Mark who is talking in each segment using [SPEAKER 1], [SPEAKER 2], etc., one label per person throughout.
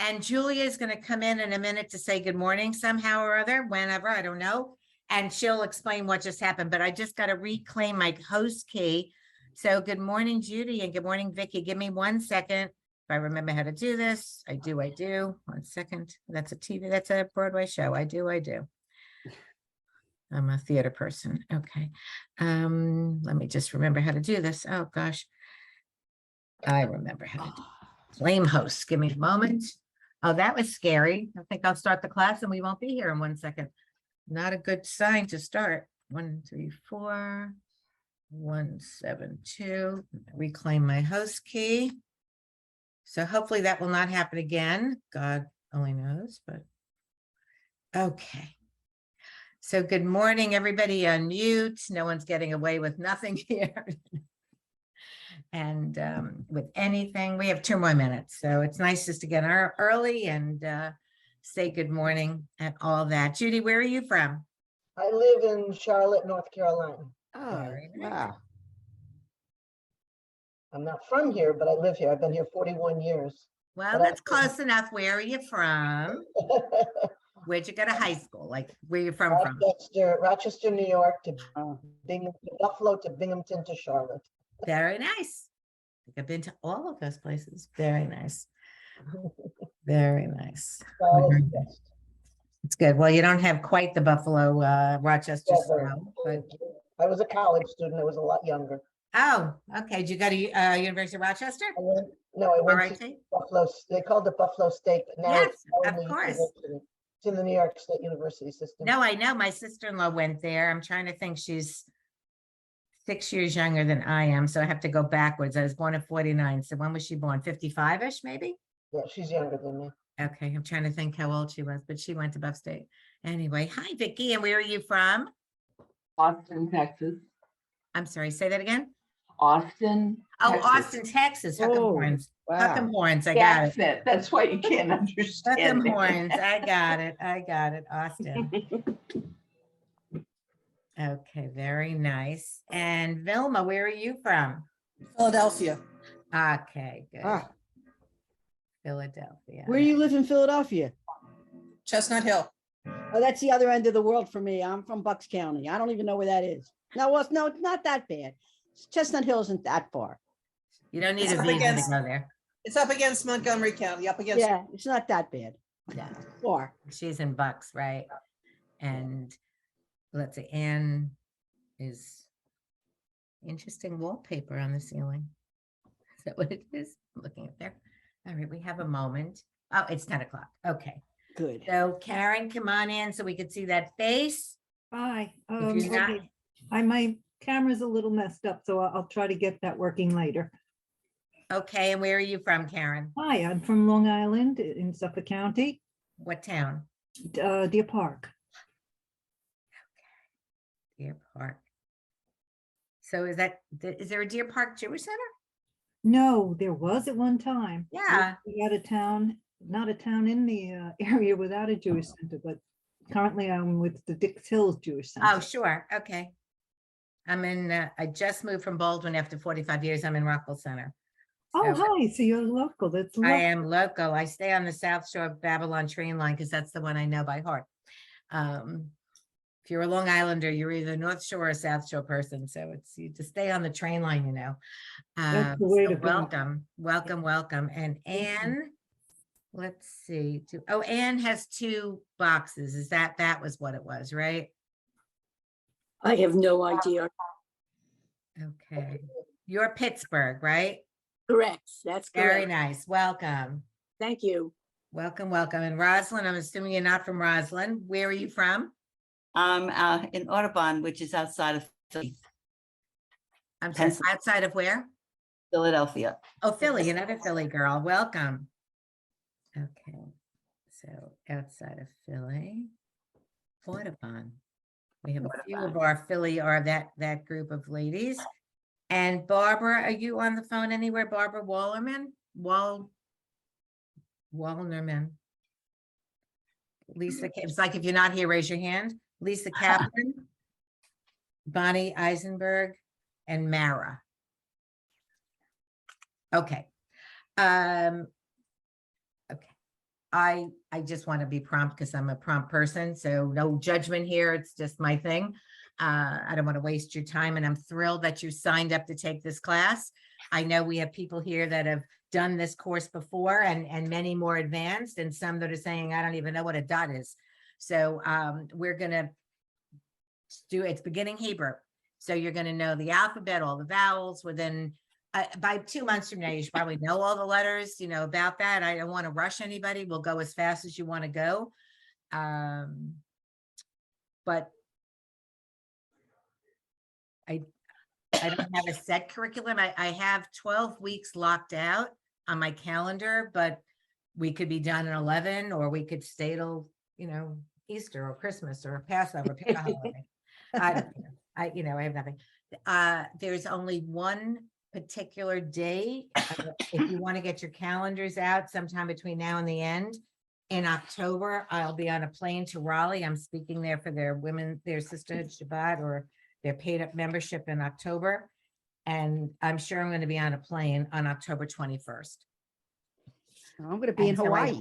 [SPEAKER 1] And Julia is going to come in a minute to say good morning somehow or other, whenever, I don't know. And she'll explain what just happened, but I just got to reclaim my host key. So good morning, Judy, and good morning, Vicky. Give me 1 second. If I remember how to do this, I do. 1 second. That's a TV, that's a Broadway show. I do. I'm a theater person. Okay. Let me just remember how to do this. Oh gosh. I remember how to do it. Claim host. Give me a moment. Oh, that was scary. I think I'll start the class and we won't be here in 1 second. Not a good sign to start. 1, 3, 4, 1, 7, 2. Reclaim my host key. So hopefully that will not happen again. God only knows, but okay. So good morning, everybody. Unmute. No one's getting away with nothing here. And with anything, we have 2 more minutes. So it's nice just to get early and say good morning and all that. Judy, where are you from?
[SPEAKER 2] I live in Charlotte, North Carolina.
[SPEAKER 3] Oh,
[SPEAKER 1] Very nice.
[SPEAKER 3] wow.
[SPEAKER 2] I'm not from here, but I live here. I've been here 41 years.
[SPEAKER 1] Well, that's close enough. Where are you from? Where'd you go to high school? Like, where you from?
[SPEAKER 2] Rochester, New York to
[SPEAKER 3] Oh,
[SPEAKER 2] Buffalo to Binghamton to Charlotte.
[SPEAKER 1] Very nice. I think I've been to all of those places. Very nice. Very nice.
[SPEAKER 2] Charlotte's best.
[SPEAKER 1] It's good. Well, you don't have quite the Buffalo, Rochester
[SPEAKER 2] Yeah,
[SPEAKER 1] style, but
[SPEAKER 2] I was a college student. I was a lot younger.
[SPEAKER 1] oh, okay. Did you go to University of Rochester?
[SPEAKER 2] I went to
[SPEAKER 1] RIT?
[SPEAKER 2] Buffalo. They called it Buffalo State, but now
[SPEAKER 1] Yes,
[SPEAKER 2] it's
[SPEAKER 1] of
[SPEAKER 2] only
[SPEAKER 1] course.
[SPEAKER 2] university. It's in the New York State University system.
[SPEAKER 1] No, I know. My sister-in-law went there. I'm trying to think. She's 6 years younger than I am, so I have to go backwards. I was born in 49. So when was she born? 55-ish, maybe?
[SPEAKER 2] Yeah, she's younger than me.
[SPEAKER 1] Okay, I'm trying to think how old she was, but she went to Buff State. Anyway, hi, Vicky, and where are you from?
[SPEAKER 4] Austin, Texas.
[SPEAKER 1] I'm sorry, say that again.
[SPEAKER 4] Austin.
[SPEAKER 1] Oh,
[SPEAKER 4] Texas.
[SPEAKER 1] Austin, Texas. Huckham
[SPEAKER 3] Oh,
[SPEAKER 1] Horns.
[SPEAKER 3] wow.
[SPEAKER 1] Huckham Horns. I
[SPEAKER 4] The
[SPEAKER 1] got it.
[SPEAKER 4] accent. That's why you can't understand
[SPEAKER 1] Huckham
[SPEAKER 4] it.
[SPEAKER 1] Horns. I got it. I got it. Austin. Okay, very nice. And Vilma, where are you from?
[SPEAKER 5] Philadelphia.
[SPEAKER 1] Okay, good.
[SPEAKER 3] Ah,
[SPEAKER 1] Philadelphia.
[SPEAKER 3] where do you live in Philadelphia?
[SPEAKER 5] Chestnut Hill.
[SPEAKER 3] Oh, that's the other end of the world for me. I'm from Bucks County. I don't even know where that is. No, well, no, it's not that bad. Chestnut Hill isn't that far.
[SPEAKER 1] You don't need
[SPEAKER 5] It's
[SPEAKER 1] a
[SPEAKER 5] up
[SPEAKER 1] visa
[SPEAKER 5] against-
[SPEAKER 1] to go there.
[SPEAKER 5] It's up against Montgomery County, up against.
[SPEAKER 3] Yeah, it's not that bad.
[SPEAKER 1] Yeah.
[SPEAKER 3] Far.
[SPEAKER 1] She's in Bucks, right? And let's see, Anne is interesting wallpaper on the ceiling. Is that what it is? I'm looking up there. All right, we have a moment. Oh, it's 10 o'clock. Okay.
[SPEAKER 3] Good.
[SPEAKER 1] So Karen, come on in so we could see that face.
[SPEAKER 6] Hi,
[SPEAKER 1] If you're not-
[SPEAKER 6] okay. My camera's a little messed up, so I'll try to get that working later.
[SPEAKER 1] Okay, and where are you from, Karen?
[SPEAKER 6] Hi, I'm from Long Island in Suffolk County,
[SPEAKER 1] What town?
[SPEAKER 6] Deer Park.
[SPEAKER 1] Deer Park. So is there a Deer Park Jewish Center?
[SPEAKER 6] No, there was at one time.
[SPEAKER 1] Yeah.
[SPEAKER 6] We had a town, not a town in the area without a Jewish center, but currently I'm with the Dix Hills Jewish
[SPEAKER 1] Oh,
[SPEAKER 6] Center.
[SPEAKER 1] sure. Okay. I'm in, I just moved from Baldwin after 45 years. I'm in Rockville Center.
[SPEAKER 6] Oh,
[SPEAKER 1] So
[SPEAKER 6] hi, so you're local, that's
[SPEAKER 1] I
[SPEAKER 6] lovely.
[SPEAKER 1] am local. I stay on the South Shore of Babylon train line because that's the one I know by heart. If you're a Long Islander, you're either North Shore or South Shore person. So it's you to stay on the train line, you know.
[SPEAKER 6] That's the way
[SPEAKER 1] So
[SPEAKER 6] to go.
[SPEAKER 1] welcome, welcome, welcome. And Anne, let's see. Oh, Anne has 2 boxes. Is that was what it was, right?
[SPEAKER 7] I have no idea.
[SPEAKER 1] Okay. You're Pittsburgh, right?
[SPEAKER 7] Correct. That's
[SPEAKER 1] Very
[SPEAKER 7] correct.
[SPEAKER 1] nice. Welcome.
[SPEAKER 7] Thank you.
[SPEAKER 1] Welcome, welcome. And Roslyn, I'm assuming you're not from Roslyn. Where are you from?
[SPEAKER 8] In Audubon, which is outside of
[SPEAKER 1] I'm sorry,
[SPEAKER 8] Pennsylvania.
[SPEAKER 1] outside of where?
[SPEAKER 8] Philadelphia.
[SPEAKER 1] Oh, Philly, another Philly girl. Welcome. Okay. So outside of Philly, Audubon. We have a few of our Philly are that group of ladies. And Barbara, are you on the phone anywhere? Barbara Wallerman? Wallerman. Lisa, it's like if you're not here, raise your hand. Lisa Kaplan, Bonnie Eisenberg, and Mara. Okay. Okay. I just want to be prompt because I'm a prompt person. So no judgment here. It's just my thing. I don't want to waste your time, and I'm thrilled that you signed up to take this class. I know we have people here that have done this course before and many more advanced, and some that are saying, I don't even know what a dot is. So we're going to do it's beginning Hebrew. So you're going to know the alphabet, all the vowels within by 2 months from now. You should probably know all the letters, you know, about that. I don't want to rush anybody. We'll go as fast as you want to go. But I don't have a set curriculum. I have 12 weeks locked out on my calendar, but we could be done in 11, or we could stay till, you know, Easter or Christmas or Passover. Pick a holiday. I don't care. I have nothing. There's only one particular day. If you want to get your calendars out sometime between now and the end, in October, I'll be on a plane to Raleigh. I'm speaking there for their Sisterhood Shabbat, or their paid up membership in October. And I'm sure I'm going to be on a plane on October 21st.
[SPEAKER 3] I'm gonna be in
[SPEAKER 1] And so
[SPEAKER 3] Hawaii.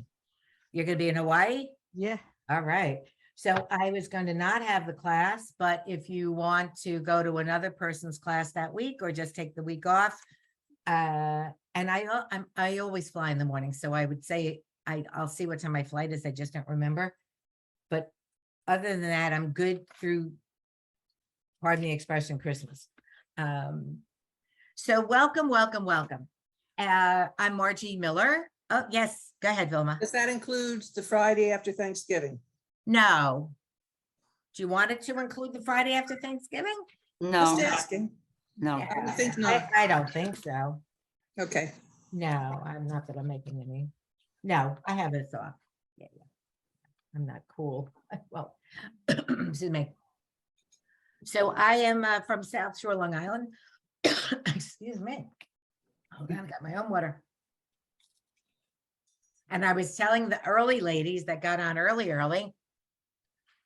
[SPEAKER 1] You're going to be in Hawaii?
[SPEAKER 3] Yeah.
[SPEAKER 1] All right. So I was going to not have the class, but if you want to go to another person's class that week, or just take the week off, and I always fly in the morning. So I would say I'll see what time my flight is. I just don't remember. But other than that, I'm good through, pardon the expression, Christmas. So welcome. I'm Margie Miller. Oh, yes. Go ahead, Vilma.
[SPEAKER 5] Does that include the Friday after Thanksgiving?
[SPEAKER 1] No. Do you want it to include the Friday after Thanksgiving?
[SPEAKER 8] No,
[SPEAKER 5] Just asking.
[SPEAKER 8] no.
[SPEAKER 5] I would think not.
[SPEAKER 1] I don't think so.
[SPEAKER 5] Okay.
[SPEAKER 1] No, I'm not that I'm making any. No, I haven't thought. Yeah. I'm not cool. Well, excuse me. So I am from South Shore, Long Island. Excuse me. Hold on, I got my own water. And I was telling the early ladies that got on early,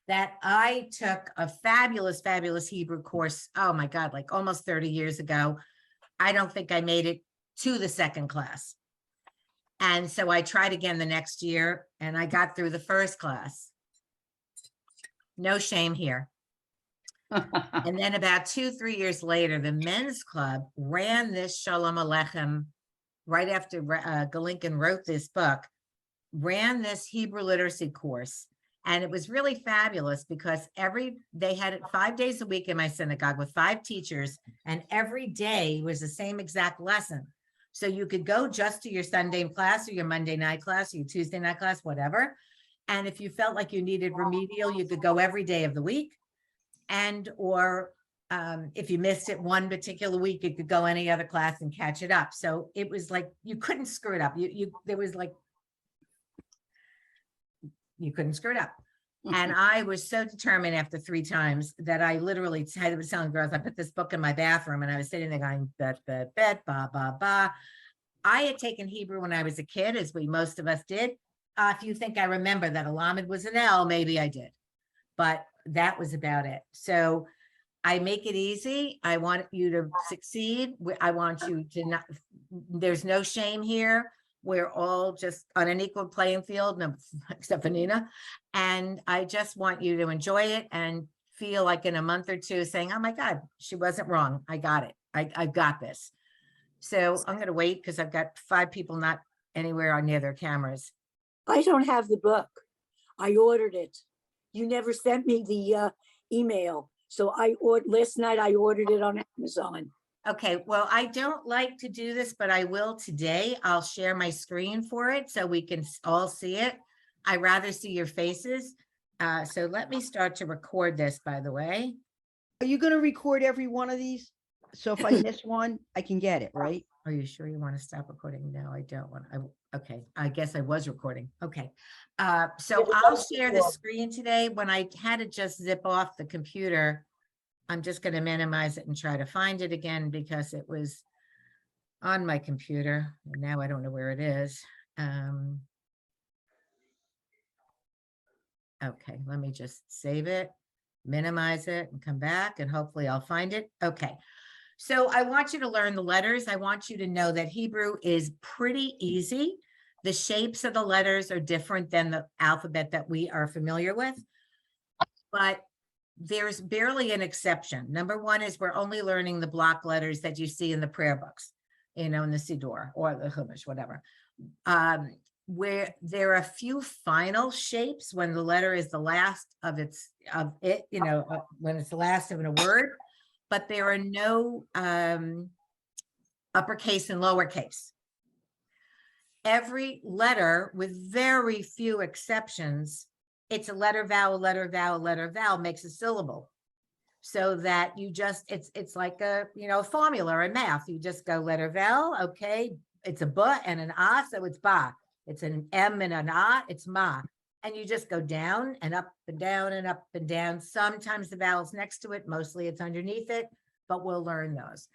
[SPEAKER 1] that I took a fabulous Hebrew course. Oh my God, like almost 30 years ago. I don't think I made it to the second class. And so I tried again the next year, and I got through the first class. No shame here. And then about 2-3 years later, the men's club ran this Shalom Aleichem right after Galinkin wrote this book, ran this Hebrew literacy course. And it was really fabulous because they had it 5 days a week in my synagogue with 5 teachers, and every day was the same exact lesson. So you could go just to your Sunday class or your Monday night class or your Tuesday night class, whatever. And if you felt like you needed remedial, you could go every day of the week. Or if you missed it one particular week, you could go any other class and catch it up. So it was like, you couldn't screw it up. You couldn't screw it up. And I was so determined after 3 times that I literally was telling girls, I put this book in my bathroom, and I was sitting there going, bet, ba, ba, ba. I had taken Hebrew when I was a kid, as most of us did. If you think I remember that Alamed was an L, maybe I did. But that was about it. So I make it easy. I want you to succeed. I want you to not, there's no shame here. We're all just on an equal playing field, except for Nina. And I just want you to enjoy it and feel like in a month or two saying, oh my God, she wasn't wrong. I got it. I've got this. So I'm going to wait because I've got 5 people not anywhere near their cameras.
[SPEAKER 7] I don't have the book. I ordered it. You never sent me the email. So last night I ordered it on Amazon.
[SPEAKER 1] Okay, well, I don't like to do this, but I will today. I'll share my screen for it so we can all see it. I rather see your faces. So let me start to record this, by the way.
[SPEAKER 3] Are you gonna record every one of these? So if I miss one, I can get it, right?
[SPEAKER 1] Are you sure you want to stop recording? No, I don't want. Okay, I guess I was recording. Okay, so I'll share the screen today. When I had to just zip off the computer, I'm just going to minimize it and try to find it again because it was on my computer. And now I don't know where it is. Okay, let me just save it, minimize it, and come back, and hopefully I'll find it. Okay. So I want you to learn the letters. I want you to know that Hebrew is pretty easy. The shapes of the letters are different than the alphabet that we are familiar with. But there's barely an exception. Number one is we're only learning the block letters that you see in the prayer books, in the Siddur or the Chumash, whatever. Where there are a few final shapes when the letter is the last of it, when it's the last of a word, but there are no uppercase and lowercase. Every letter, with very few exceptions, it's a letter, vowel, letter, vowel, letter, vowel, makes a syllable. So that you just, it's like a, formula in math. You just go letter, vowel, okay, it's a ba and an ah, so it's ba. It's an M and an ah, it's ma. And you just go down and up and down and up and down. Sometimes the vowel's next to it, mostly it's underneath it, but we'll learn those.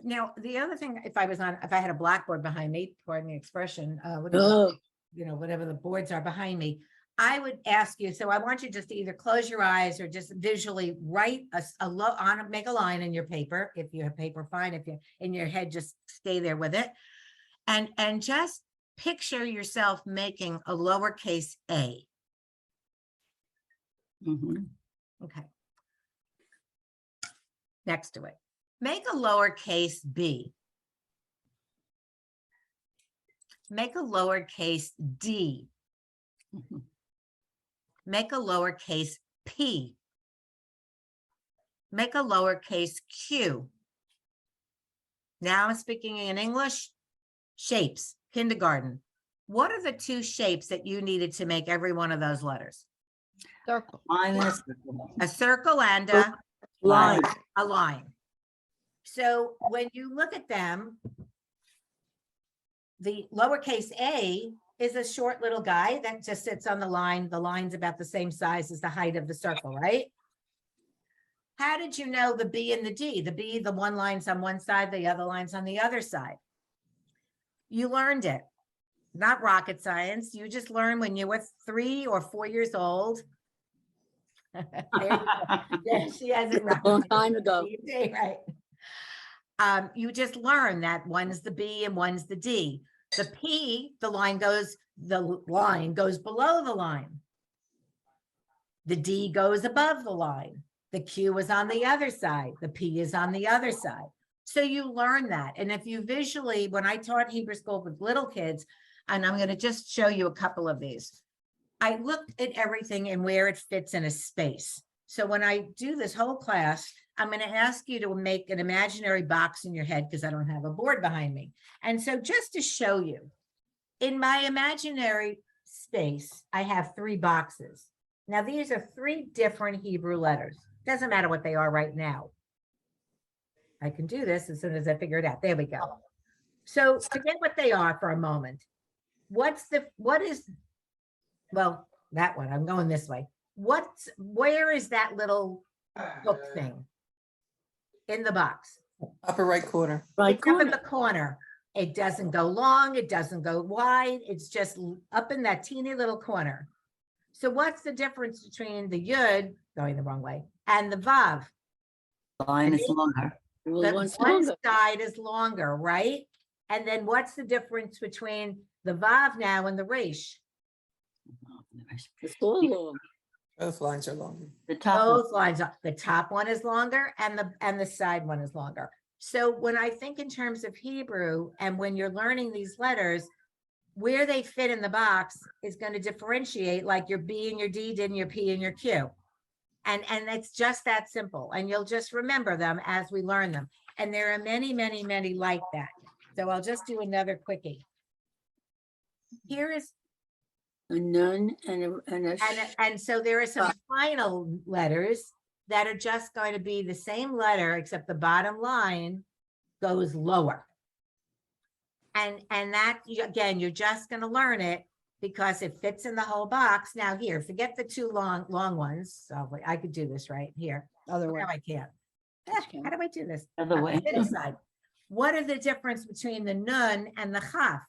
[SPEAKER 1] Now, the other thing, if I had a blackboard behind me, pardon the expression, whatever the boards are behind me, I would ask you, so I want you just to either close your eyes or just visually write make a line in your paper. If you have paper, fine. If you're in your head, just stay there with it. And just picture yourself making a lowercase a. Okay. Next to it. Make a lowercase b. Make a lowercase d. Make a lowercase p. Make a lowercase q. Now I'm speaking in English. Shapes, kindergarten. What are the two shapes that you needed to make every one of those letters?
[SPEAKER 3] Circle.
[SPEAKER 1] A circle and a
[SPEAKER 7] Line.
[SPEAKER 1] a line. So when you look at them, the lowercase a is a short little guy that just sits on the line. The line's about the same size as the height of the circle, right? How did you know the B and the D? The B, the one line's on one side, the other line's on the other side. You learned it. Not rocket science. You just learned when you were 3 or 4 years old. There you go. Yeah, she has it right.
[SPEAKER 7] A long time ago.
[SPEAKER 1] Right. You just learn that one's the B and one's the D. The P, the line goes below the line. The D goes above the line. The Q is on the other side. The P is on the other side. So you learn that. And if you visually, when I taught Hebrew school with little kids, and I'm going to just show you a couple of these, I looked at everything and where it fits in a space. So when I do this whole class, I'm going to ask you to make an imaginary box in your head because I don't have a board behind me. And so just to show you, in my imaginary space, I have 3 boxes. Now, these are 3 different Hebrew letters. Doesn't matter what they are right now. I can do this as soon as I figure it out. There we go. So forget what they are for a moment. Well, that one, I'm going this way. Where is that little hook thing in the box?
[SPEAKER 5] Upper right corner.
[SPEAKER 7] Right
[SPEAKER 1] It's up in
[SPEAKER 7] corner.
[SPEAKER 1] the corner. It doesn't go long. It doesn't go wide. It's just up in that teeny little corner. So what's the difference between the yud, going the wrong way, and the vav?
[SPEAKER 8] Line is longer.
[SPEAKER 7] Well,
[SPEAKER 1] The
[SPEAKER 7] one's
[SPEAKER 1] one
[SPEAKER 7] longer.
[SPEAKER 1] side is longer, right? And then what's the difference between the vav now and the resh?
[SPEAKER 7] It's all long.
[SPEAKER 5] Both lines are longer.
[SPEAKER 8] The top one.
[SPEAKER 1] Both lines, the top one is longer and the side one is longer. So when I think in terms of Hebrew and when you're learning these letters, where they fit in the box is going to differentiate, like your B and your D did and your P and your Q. And it's just that simple. And you'll just remember them as we learn them. And there are many, many, many like that. So I'll just do another quickie. Here is,
[SPEAKER 7] A nun and a
[SPEAKER 1] and so there are some final letters that are just going to be the same letter, except the bottom line goes lower. And that, again, you're just going to learn it because it fits in the whole box. Now here, forget the 2 long ones. So I could do this right here.
[SPEAKER 3] Other way.
[SPEAKER 1] No, I can't. How do I do this?
[SPEAKER 8] Other way.
[SPEAKER 1] This side. What is the difference between the nun and the chaf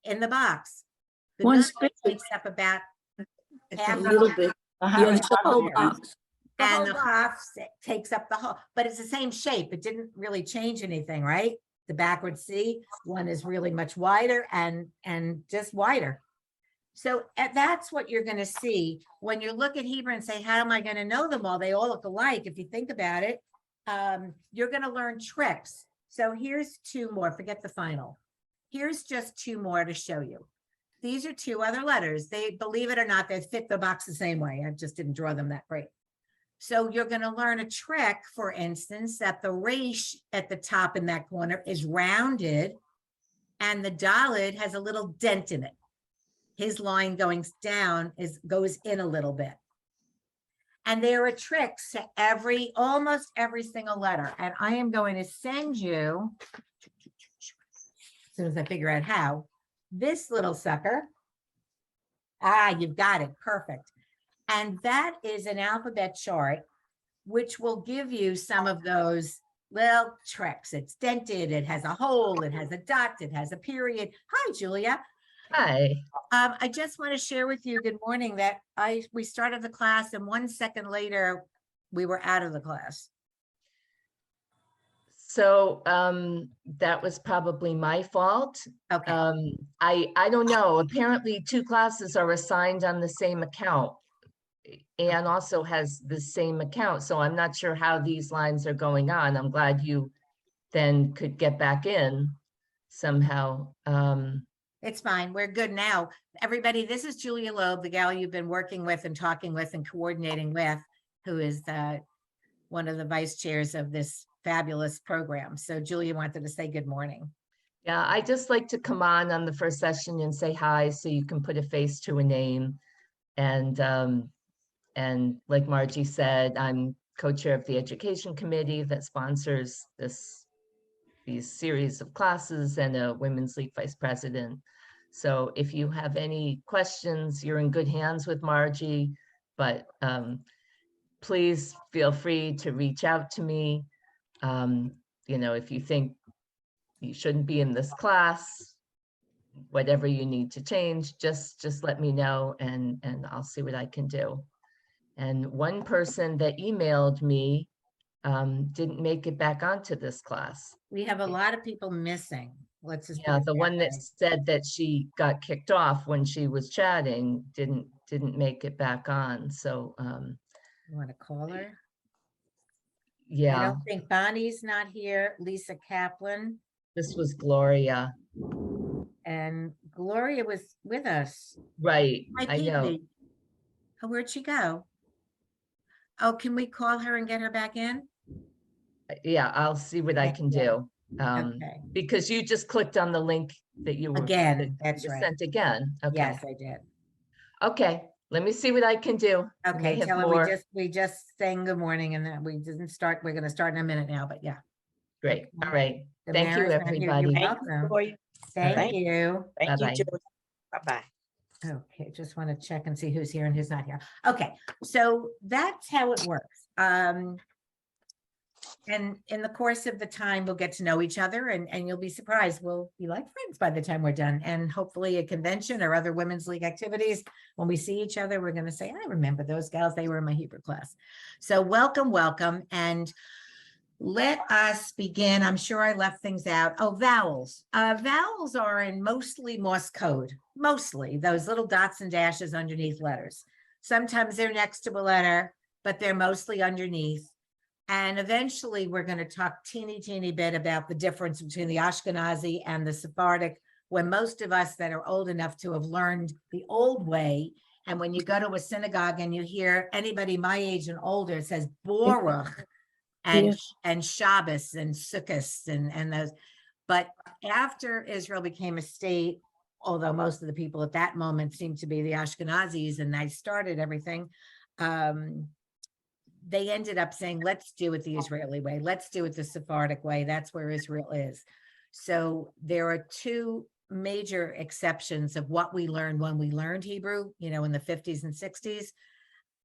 [SPEAKER 1] in the box? The nun
[SPEAKER 7] One's big.
[SPEAKER 1] takes up about
[SPEAKER 5] It's
[SPEAKER 1] half
[SPEAKER 7] a
[SPEAKER 1] of
[SPEAKER 7] little
[SPEAKER 1] the-
[SPEAKER 7] bit.
[SPEAKER 8] The
[SPEAKER 7] Yeah, it's the whole
[SPEAKER 8] horizontal
[SPEAKER 7] box.
[SPEAKER 1] and the chaf takes up the whole, but it's the same shape. It didn't really change anything, right? the backward C. One is really much wider and just wider. So that's what you're going to see when you look at Hebrew and say, how am I going to know them all? They all look alike. If you think about it, you're going to learn tricks. So here's two more, forget the final. Here's just two more to show you. These are two other letters. They, believe it or not, they fit the box the same way. I just didn't draw them that great. So you're going to learn a trick, for instance, that the resh at the top in that corner is rounded and the daled has a little dent in it. His line going down goes in a little bit. And there are tricks to almost every single letter. And I am going to send you, as soon as I figure out how, this little sucker. You've got it. Perfect. And that is an alphabet chart, which will give you some of those little tricks. It's dented, it has a hole, it has a dot, it has a period. Hi, Julia.
[SPEAKER 9] Hi.
[SPEAKER 1] I just want to share with you, good morning, that we started the class and 1 second later, we were out of the class.
[SPEAKER 9] So that was probably my fault.
[SPEAKER 1] Okay,
[SPEAKER 9] I don't know. Apparently 2 classes are assigned on the same account. Anne also has the same account, so I'm not sure how these lines are going on. I'm glad you then could get back in somehow.
[SPEAKER 1] it's fine. We're good now. Everybody, this is Julia Loeb, the gal you've been working with and talking with and coordinating with, who is one of the vice chairs of this fabulous program. So Julia wanted to say good morning.
[SPEAKER 9] Yeah, I just like to come on the first session and say hi so you can put a face to a name. And like Margie said, I'm co-chair of the education committee that sponsors these series of classes and a Women's League vice president. So if you have any questions, you're in good hands with Margie, but please feel free to reach out to me. You know, if you think you shouldn't be in this class, whatever you need to change, just let me know and I'll see what I can do. And one person that emailed me didn't make it back onto this class.
[SPEAKER 1] We have a lot of people missing. Let's just.
[SPEAKER 9] Yeah, the one that said that she got kicked off when she was chatting didn't make it back on. So
[SPEAKER 1] You want to call her? I
[SPEAKER 9] yeah,
[SPEAKER 1] don't think Bonnie's not here. Lisa Kaplan
[SPEAKER 9] this was Gloria.
[SPEAKER 1] and Gloria was with us.
[SPEAKER 9] Right,
[SPEAKER 1] Hi,
[SPEAKER 9] I know.
[SPEAKER 1] Pete. Oh, where'd she go? Oh, can we call her and get her back in?
[SPEAKER 9] Yeah, I'll see what I can do.
[SPEAKER 1] Okay.
[SPEAKER 9] Because you just clicked on the link that you were
[SPEAKER 1] Again,
[SPEAKER 9] that
[SPEAKER 1] that's
[SPEAKER 9] you
[SPEAKER 1] right.
[SPEAKER 9] sent again. Okay.
[SPEAKER 1] Yes, I did.
[SPEAKER 9] Okay, let me see what I can do. I may
[SPEAKER 1] Okay,
[SPEAKER 9] have
[SPEAKER 1] tell her
[SPEAKER 9] more.
[SPEAKER 1] we just saying good morning and that we didn't start. We're gonna start in a minute now, but yeah.
[SPEAKER 9] Great. All right.
[SPEAKER 1] The
[SPEAKER 9] Thank you,
[SPEAKER 1] mayor's not here.
[SPEAKER 9] everybody.
[SPEAKER 1] You're welcome. Thank you.
[SPEAKER 9] Bye-bye.
[SPEAKER 8] Bye-bye.
[SPEAKER 1] Okay, just want to check and see who's here and who's not here. Okay, so that's how it works. And in the course of the time, we'll get to know each other and you'll be surprised. We'll be like friends by the time we're done. And hopefully a convention or other Women's League activities, when we see each other, we're going to say, I remember those gals. They were in my Hebrew class. So welcome, welcome. And let us begin. I'm sure I left things out. Oh, vowels. Vowels are in mostly Morse code, mostly those little dots and dashes underneath letters. Sometimes they're next to a letter, but they're mostly underneath. And eventually we're going to talk teeny bit about the difference between the Ashkenazi and the Sephardic, when most of us that are old enough to have learned the old way. And when you go to a synagogue and you hear anybody my age and older, it says Baruch and Shabbos and Sukkot and those. But after Israel became a state, although most of the people at that moment seemed to be the Ashkenazis and they started everything, they ended up saying, let's do it the Israeli way. Let's do it the Sephardic way. That's where Israel is. So there are two major exceptions of what we learned when we learned Hebrew, you know, in the 50s and 60s.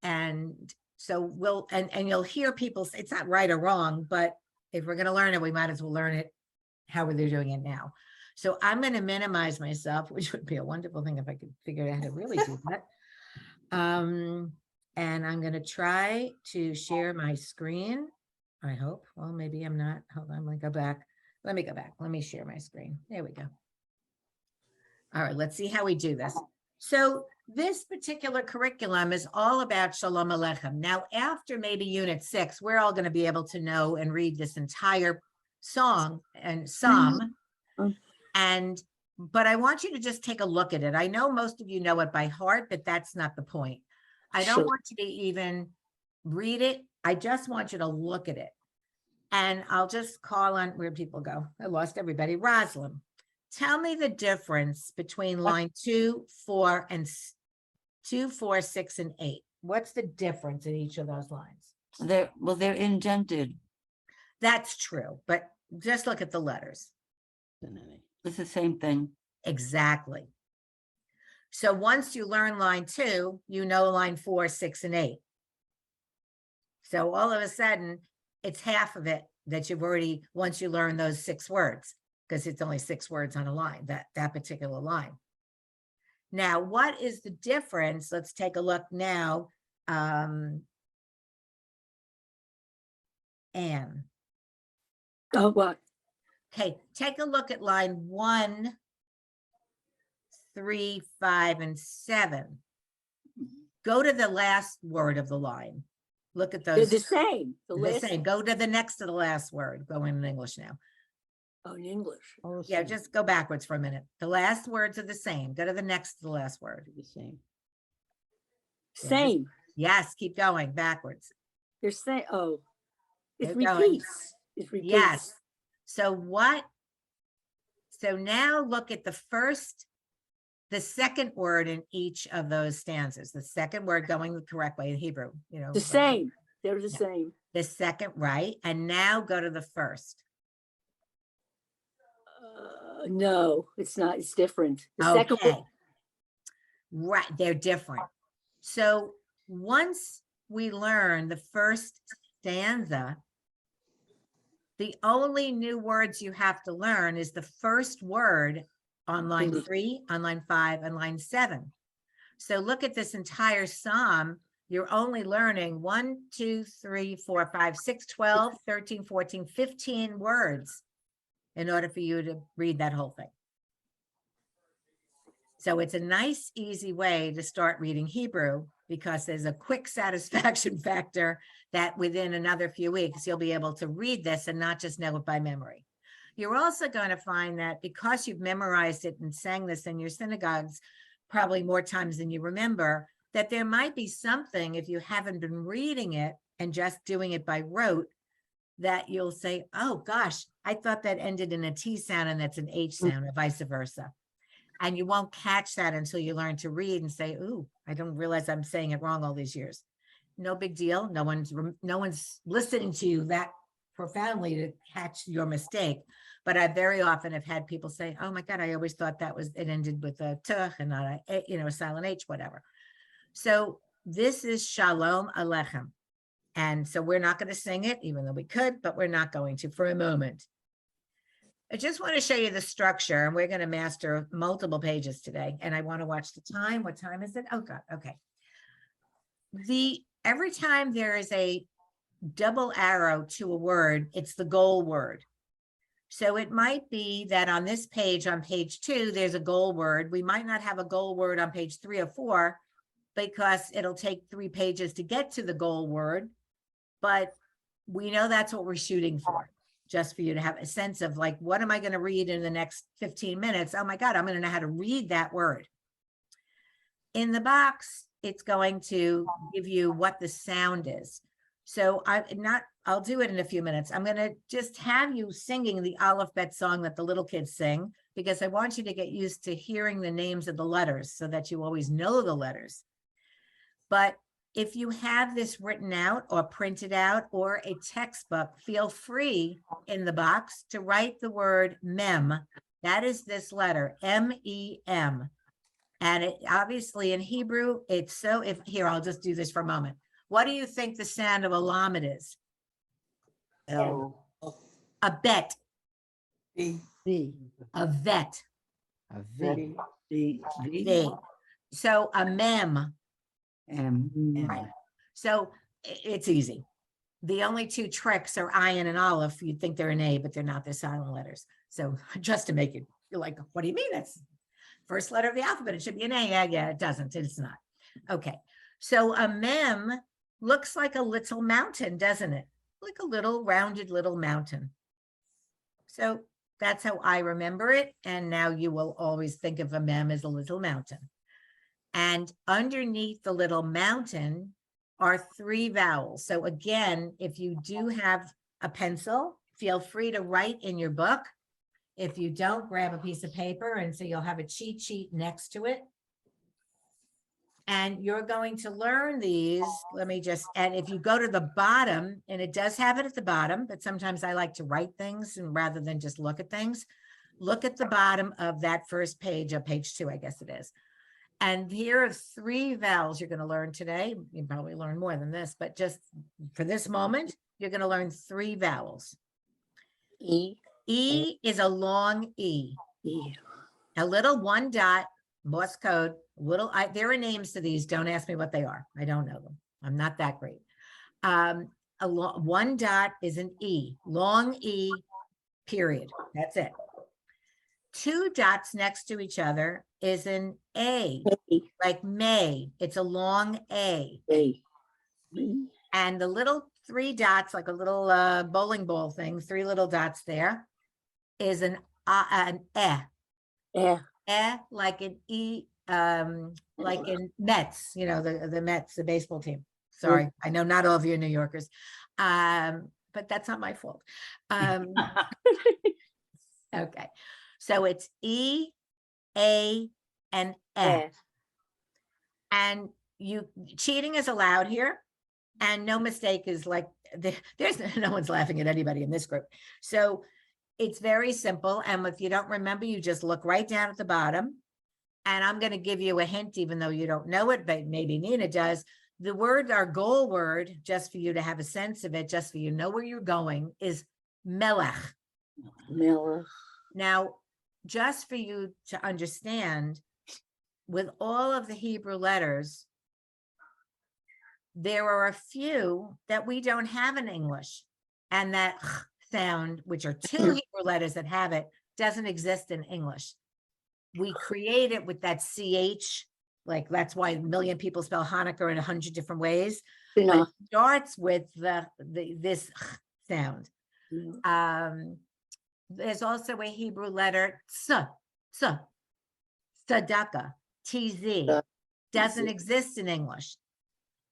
[SPEAKER 1] And so we'll, and you'll hear people say it's not right or wrong, but if we're going to learn it, we might as well learn it how they're doing it now. So I'm going to minimize myself, which would be a wonderful thing if I could figure out how to really do that. And I'm going to try to share my screen. I hope. Well, maybe I'm not. Hold on, I'm going to go back. Let me go back. Let me share my screen. There we go. All right, let's see how we do this. So this particular curriculum is all about Shalom Aleichem. Now, after maybe unit 6, we're all going to be able to know and read this entire song and psalm. But I want you to just take a look at it. I know most of you know it by heart, but that's not the point. I don't
[SPEAKER 7] Sure.
[SPEAKER 1] want you to even read it. I just want you to look at it. And I'll just call on where people go. I lost everybody. Rosalind, tell me the difference between line 2, 4, and 2, 4, 6, and 8. What's the difference in each of those lines?
[SPEAKER 8] They're indented.
[SPEAKER 1] That's true, but just look at the letters.
[SPEAKER 8] It's the same thing.
[SPEAKER 1] Exactly. So once you learn line 2, you know line 4, 6, and 8. So all of a sudden, it's half of it that you've already, once you learn those 6 words, because it's only 6 words on a line, that particular line. Now, what is the difference? Let's take a look now. Anne.
[SPEAKER 7] Oh, what?
[SPEAKER 1] Okay, take a look at line 1, 3, 5, and 7. Go to the last word of the line. Look at
[SPEAKER 7] They're
[SPEAKER 1] those.
[SPEAKER 7] the same. The
[SPEAKER 1] The
[SPEAKER 7] last,
[SPEAKER 1] same. Go to the next to the last word. Go in English now.
[SPEAKER 7] oh, in English.
[SPEAKER 1] Yeah, just go backwards for a minute. The last words are the same. Go to the next to the last word.
[SPEAKER 3] The same.
[SPEAKER 7] Same.
[SPEAKER 1] Yes, keep going backwards.
[SPEAKER 7] They're saying, oh, it
[SPEAKER 1] Keep going.
[SPEAKER 7] repeats. It repeats.
[SPEAKER 1] Yes. So now look at the second word in each of those stanzas. The second word going the correct way in Hebrew, you know.
[SPEAKER 7] The same. They're the
[SPEAKER 1] Yeah.
[SPEAKER 7] same.
[SPEAKER 1] The second, right? And now go to the first.
[SPEAKER 7] No, it's not. It's different. The second
[SPEAKER 1] Okay.
[SPEAKER 7] one,
[SPEAKER 1] Right, they're different. So once we learn the first stanza, the only new words you have to learn is the first word on line 3, on line 5, and line 7. So look at this entire psalm. You're only learning 1, 2, 3, 4, 5, 6, 12, 13, 14, 15 words in order for you to read that whole thing. So it's a nice, easy way to start reading Hebrew because there's a quick satisfaction factor that within another few weeks, you'll be able to read this and not just know it by memory. You're also going to find that because you've memorized it and sang this in your synagogues probably more times than you remember, that there might be something, if you haven't been reading it and just doing it by rote, that you'll say, oh gosh, I thought that ended in a T sound and that's an H sound, or vice versa. And you won't catch that until you learn to read and say, ooh, I don't realize I'm saying it wrong all these years. No big deal. No one's listening to you that profoundly to catch your mistake. But I very often have had people say, oh my God, I always thought that was, it ended with a T and not a silent H, whatever. So this is Shalom Aleichem. And so we're not going to sing it, even though we could, but we're not going to for a moment. I just want to show you the structure, and we're going to master multiple pages today. And I want to watch the time. What time is it? Oh God. Okay. Every time there is a double arrow to a word, it's the goal word. So it might be that on this page, on page 2, there's a goal word. We might not have a goal word on page 3 or 4 because it'll take 3 pages to get to the goal word. But we know that's what we're shooting for. Just for you to have a sense of like, what am I going to read in the next 15 minutes? Oh my God, I'm going to know how to read that word. In the box, it's going to give you what the sound is. So I'll do it in a few minutes. I'm going to just have you singing the Aleph Bet song that the little kids sing, because I want you to get used to hearing the names of the letters so that you always know the letters. But if you have this written out or printed out or a textbook, feel free in the box to write the word mem. That is this letter, M-E-M. And it obviously in Hebrew, it's so, here, I'll just do this for a moment. What do you think the sound of a lamed is?
[SPEAKER 7] L.
[SPEAKER 1] A bet,
[SPEAKER 5] B.
[SPEAKER 3] V.
[SPEAKER 1] a vet,
[SPEAKER 3] A V.
[SPEAKER 1] V. So a mem.
[SPEAKER 7] M.
[SPEAKER 1] Right. So it's easy. the only two tricks are ayin and aleph. You'd think they're an A, but they're not. They're silent letters. So just to make it, you're like, what do you mean? That's first letter of the alphabet. It should be an A. Yeah, it doesn't. It's not. Okay. So a mem looks like a little mountain, doesn't it? Like a little rounded little mountain. So that's how I remember it. And now you will always think of a mem as a little mountain. And underneath the little mountain are 3 vowels. So again, if you do have a pencil, feel free to write in your book. If you don't, grab a piece of paper, and so you'll have a cheat sheet next to it. And you're going to learn these. Let me just, and if you go to the bottom, and it does have it at the bottom, but sometimes I like to write things and rather than just look at things, look at the bottom of that first page of page 2, I guess it is. And here are 3 vowels you're going to learn today. You probably learn more than this, but just for this moment, you're going to learn 3 vowels.
[SPEAKER 7] E,
[SPEAKER 1] E is a long E.
[SPEAKER 7] E.
[SPEAKER 1] A little 1 dot, Morse code, little, there are names to these. Don't ask me what they are. I don't know them. I'm not that great. A 1 dot is an E, long E, period. That's it. 2 dots next to each other is an A, like May. It's a long A.
[SPEAKER 7] A.
[SPEAKER 1] And the little 3 dots, like a little bowling ball thing, 3 little dots there, is an E.
[SPEAKER 7] Eh.
[SPEAKER 1] Like an E, like in Mets, you know, the Mets, the baseball team. Sorry, I know not all of you are New Yorkers, but that's not my fault. Okay, so it's E, A, and F. And cheating is allowed here, and no mistake is like, there's no one's laughing at anybody in this group. So it's very simple. And if you don't remember, you just look right down at the bottom. And I'm going to give you a hint, even though you don't know it, but maybe Nina does. The word, our goal word, just for you to have a sense of it, just for you to know where you're going, is melech.
[SPEAKER 7] Melech.
[SPEAKER 1] Now, just for you to understand, with all of the Hebrew letters, there are a few that we don't have in English. And that sound, which are 2 Hebrew letters that have it, doesn't exist in English. We create it with that CH, like that's why a million people spell Hanukkah in 100 different ways. But it starts with this sound. There's also a Hebrew letter, tzedakah, TZ, doesn't exist in English.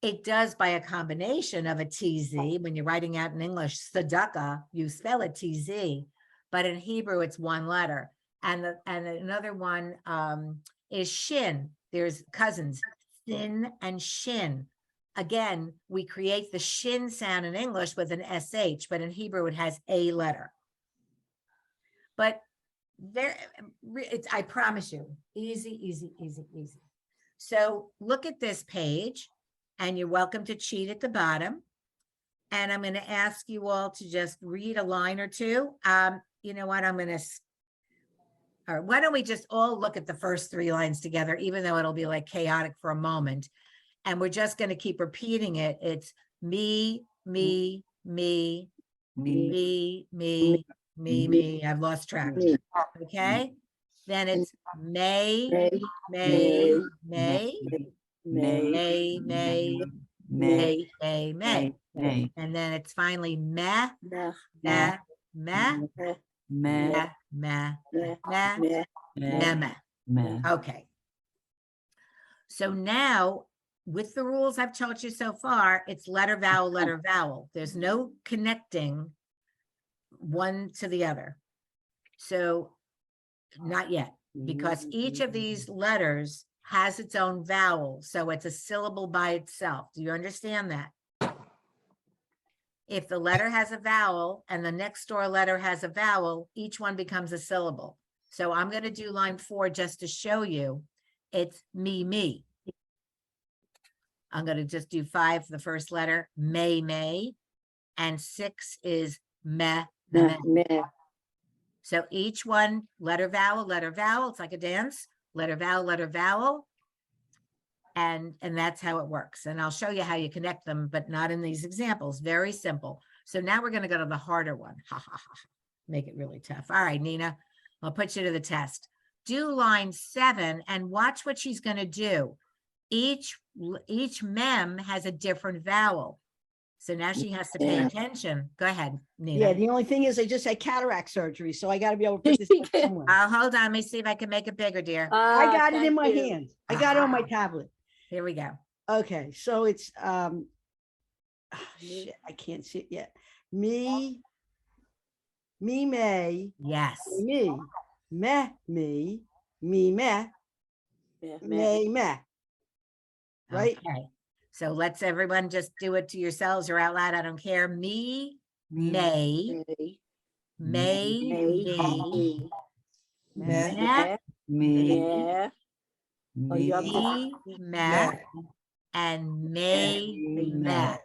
[SPEAKER 1] It does by a combination of a TZ. When you're writing out in English, tzedakah, you spell it TZ, but in Hebrew, it's 1 letter. And another one is shin. There's cousins, sin and shin. Again, we create the shin sound in English with an SH, but in Hebrew, it has a letter. But I promise you, easy, easy, easy, easy. So look at this page, and you're welcome to cheat at the bottom. And I'm going to ask you all to just read a line or 2. You know what? Or why don't we just all look at the first 3 lines together, even though it'll be like chaotic for a moment. And we're just going to keep repeating it. It's me, me, me, me, me, me. I've lost track. Okay. Then it's may, may, may, may, may, may. And then it's finally meh, meh, meh, meh, meh, meh, meh. Okay. So now, with the rules I've taught you so far, it's letter, vowel, letter, vowel. There's no connecting one to the other. So not yet, because each of these letters has its own vowel. So it's a syllable by itself. Do you understand that? If the letter has a vowel and the next door letter has a vowel, each one becomes a syllable. So I'm going to do line 4 just to show you. It's me, me. I'm going to just do 5, the first letter, may, and 6 is meh, meh. So each one, letter, vowel, it's like a dance, letter, vowel, And that's how it works. And I'll show you how you connect them, but not in these examples. Very simple. So now we're going to go to the harder one. Ha ha ha. Make it really tough. All right, Nina, I'll put you to the test. Do line 7 and watch what she's going to do. Each mem has a different vowel. So now she has to pay
[SPEAKER 7] Yeah.
[SPEAKER 1] attention. Go ahead, Nina.
[SPEAKER 3] Yeah, the only thing is I just had cataract surgery, so I gotta be able to put this up somewhere.
[SPEAKER 1] Hold on. Let me see if I can make it bigger, dear.
[SPEAKER 3] I got it in
[SPEAKER 7] Thank
[SPEAKER 3] my
[SPEAKER 7] you.
[SPEAKER 3] hand. I got it on my tablet.
[SPEAKER 1] Here we go.
[SPEAKER 3] Okay, so it's shit, I can't see it yet. Me, may,
[SPEAKER 1] Yes.
[SPEAKER 3] me, meh, me, meh,
[SPEAKER 7] Yeah,
[SPEAKER 3] meh. Right?
[SPEAKER 1] Okay. So let's everyone just do it to yourselves or out loud. I don't care. Me, may,
[SPEAKER 7] May,
[SPEAKER 1] me,
[SPEAKER 5] Meh,
[SPEAKER 1] meh,
[SPEAKER 7] yeah. Oh, you have to-
[SPEAKER 1] me, meh, and may, meh.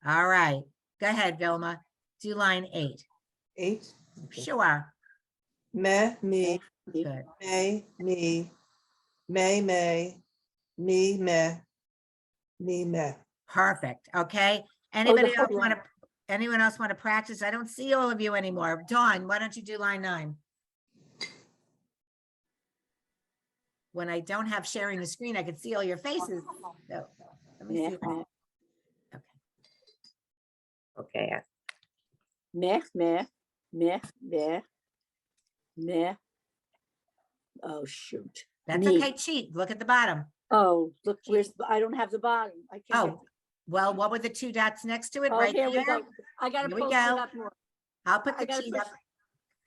[SPEAKER 1] All right. Go ahead, Vilma. Do line 8.
[SPEAKER 5] 8.
[SPEAKER 1] Sure.
[SPEAKER 5] Meh, me,
[SPEAKER 1] Good.
[SPEAKER 5] may, me, may, me, meh, me, meh.
[SPEAKER 1] Perfect. Okay. Anyone
[SPEAKER 7] whole
[SPEAKER 1] else want to practice? I don't see all of you anymore. Dawn, why don't you do line 9? When I don't have sharing the screen, I can see all your faces. So let me see.
[SPEAKER 7] Yeah.
[SPEAKER 1] if I- Okay.
[SPEAKER 7] Meh. Oh, shoot.
[SPEAKER 1] That's
[SPEAKER 7] Me.
[SPEAKER 1] okay. Cheat. Look at the bottom.
[SPEAKER 7] Oh, look, I don't have the bottom. I can't.
[SPEAKER 1] Oh, well, what were the 2 dots next to it?
[SPEAKER 7] Oh,
[SPEAKER 1] Right
[SPEAKER 7] here we
[SPEAKER 1] there.
[SPEAKER 7] go. I gotta
[SPEAKER 1] Here we
[SPEAKER 7] post it
[SPEAKER 1] go.
[SPEAKER 7] up more.
[SPEAKER 1] I'll put
[SPEAKER 7] I
[SPEAKER 1] the
[SPEAKER 7] gotta
[SPEAKER 1] cheat
[SPEAKER 7] push,
[SPEAKER 1] up.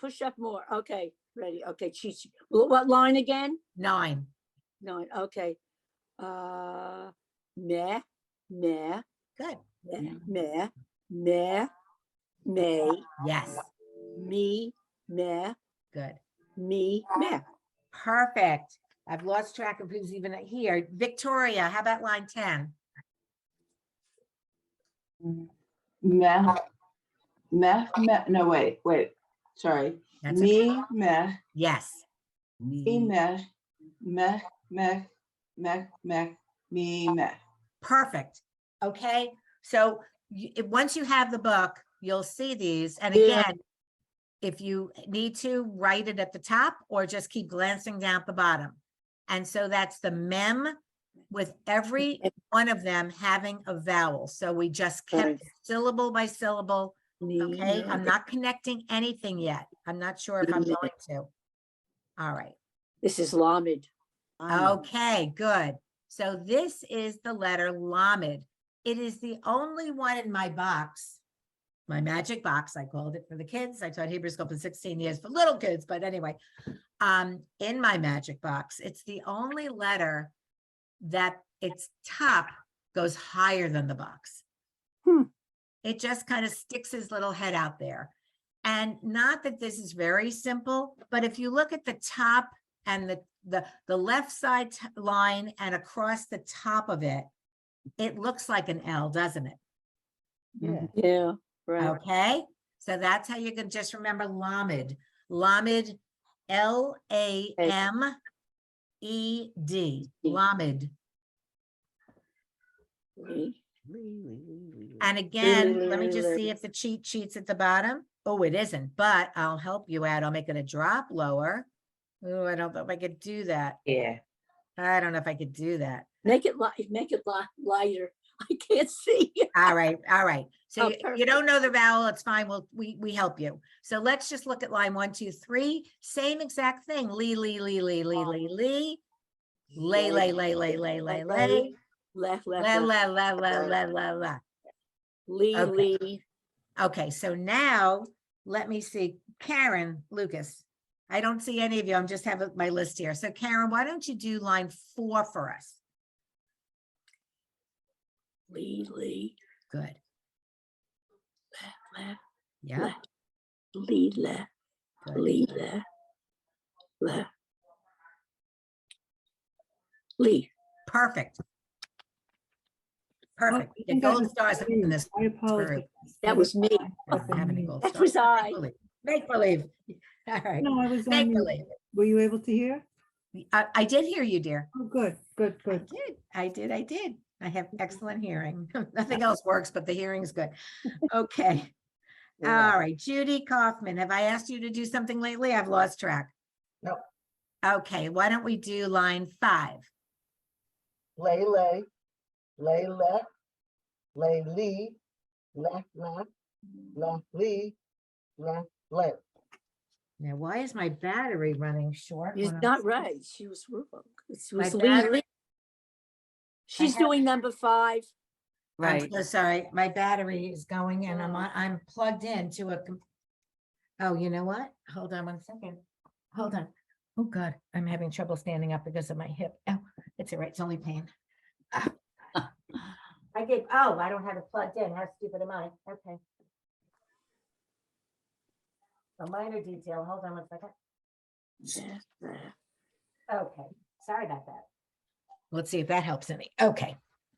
[SPEAKER 7] push up more. Okay, ready. Okay, cheat. What line again?
[SPEAKER 1] 9.
[SPEAKER 7] 9. Okay. Meh.
[SPEAKER 1] Good.
[SPEAKER 7] May,
[SPEAKER 1] Yes.
[SPEAKER 7] me, meh,
[SPEAKER 1] Good.
[SPEAKER 7] me, meh.
[SPEAKER 1] Perfect. I've lost track of who's even here. Victoria, how about line 10?
[SPEAKER 4] Meh, no, wait, sorry.
[SPEAKER 1] That's
[SPEAKER 4] Me,
[SPEAKER 1] okay.
[SPEAKER 4] meh,
[SPEAKER 1] Yes.
[SPEAKER 4] me, meh, me, meh.
[SPEAKER 1] Perfect. Okay. So once you have the book, you'll see these. And
[SPEAKER 7] Yeah.
[SPEAKER 1] again, if you need to, write it at the top or just keep glancing down at the bottom. And so that's the mem with every one of them having a vowel. So we just kept
[SPEAKER 7] Right.
[SPEAKER 1] syllable by syllable.
[SPEAKER 7] Me,
[SPEAKER 1] Okay.
[SPEAKER 7] meh.
[SPEAKER 1] I'm not connecting anything yet. I'm not sure if I'm going to. All right.
[SPEAKER 7] This is Lamed.
[SPEAKER 1] Okay, good. So this is the letter Lamed. It is the only one in my box, my magic box. I called it for the kids. I taught Hebrew school for 16 years for little kids, but anyway, in my magic box, it's the only letter that its top goes higher than the box. It just kind of sticks his little head out there. And not that this is very simple, but if you look at the top and the left side line and across the top of it, it looks like an L, doesn't it?
[SPEAKER 3] Yeah.
[SPEAKER 7] Yeah, right.
[SPEAKER 1] Okay, so that's how you can just remember Lamed. Lamed, L-A-M-E-D, Lamed.
[SPEAKER 7] Me.
[SPEAKER 1] And again, let me just see if the cheat sheet's at the bottom. Oh, it isn't, but I'll help you out. I'll make it a drop lower. Oh, I don't know if I could do that.
[SPEAKER 4] Yeah.
[SPEAKER 1] I don't know if I could do that.
[SPEAKER 7] Make it lighter. I can't see.
[SPEAKER 1] All right, all right. So
[SPEAKER 7] Oh,
[SPEAKER 1] you
[SPEAKER 7] perfect.
[SPEAKER 1] don't know the vowel, it's fine. We help you. So let's just look at line 1, 2, 3. Same exact thing. Lee, lee, lee, lee, lee, lee, lee. Lay, lay, lay, lay, lay, lay, lay.
[SPEAKER 7] Left,
[SPEAKER 1] La,
[SPEAKER 7] left,
[SPEAKER 1] la,
[SPEAKER 7] left.
[SPEAKER 1] la, la, la, la, la.
[SPEAKER 7] Lee,
[SPEAKER 1] Okay.
[SPEAKER 7] Lee.
[SPEAKER 1] Okay, so now let me see. Karen, Lucas. I don't see any of you. I'm just having my list here. So Karen, why don't you do line 4 for us?
[SPEAKER 7] Lee, Lee.
[SPEAKER 1] Good.
[SPEAKER 7] Left,
[SPEAKER 1] Yeah,
[SPEAKER 7] left. Lee, left.
[SPEAKER 1] good.
[SPEAKER 7] Lee, left. Left. Lee.
[SPEAKER 1] Perfect. Perfect.
[SPEAKER 6] I
[SPEAKER 1] Get
[SPEAKER 6] think that
[SPEAKER 1] gold
[SPEAKER 6] was
[SPEAKER 1] stars in this
[SPEAKER 6] I apologize.
[SPEAKER 1] group.
[SPEAKER 7] That was me.
[SPEAKER 1] I don't have any gold
[SPEAKER 7] That
[SPEAKER 1] stars.
[SPEAKER 7] was I.
[SPEAKER 1] Make believe. All right.
[SPEAKER 6] No, I was on
[SPEAKER 1] Make
[SPEAKER 6] mute.
[SPEAKER 1] believe.
[SPEAKER 6] Were you able to hear?
[SPEAKER 1] I did hear you, dear.
[SPEAKER 6] Oh, good, good,
[SPEAKER 1] I
[SPEAKER 6] good.
[SPEAKER 1] did. I did. I have excellent hearing. Nothing else works, but the hearing's good. Okay. All right, Judy Kaufman, have I asked you to do something lately? I've lost track.
[SPEAKER 2] No.
[SPEAKER 1] Okay, why don't we do line 5?
[SPEAKER 2] Lay, lay, lay, lee, leh, lee, lay.
[SPEAKER 1] Now, why is my battery running short?
[SPEAKER 7] She's
[SPEAKER 1] when I'm-
[SPEAKER 7] not right. She was wrong. It
[SPEAKER 1] My
[SPEAKER 7] was Lee.
[SPEAKER 1] battery-
[SPEAKER 7] She's
[SPEAKER 1] have-
[SPEAKER 7] doing number 5.
[SPEAKER 1] I'm
[SPEAKER 8] Right.
[SPEAKER 1] so sorry. My battery is going and I'm plugged into a. Oh, you know what? Hold on 1 second. Hold on. Oh, God, I'm having trouble standing up because of my hip. Oh, it's all right. It's only pain. Ah. I don't have it plugged in. How stupid am I? Okay. A minor detail. Hold on 1 second. Okay, sorry about that. Let's see if that helps any. Okay,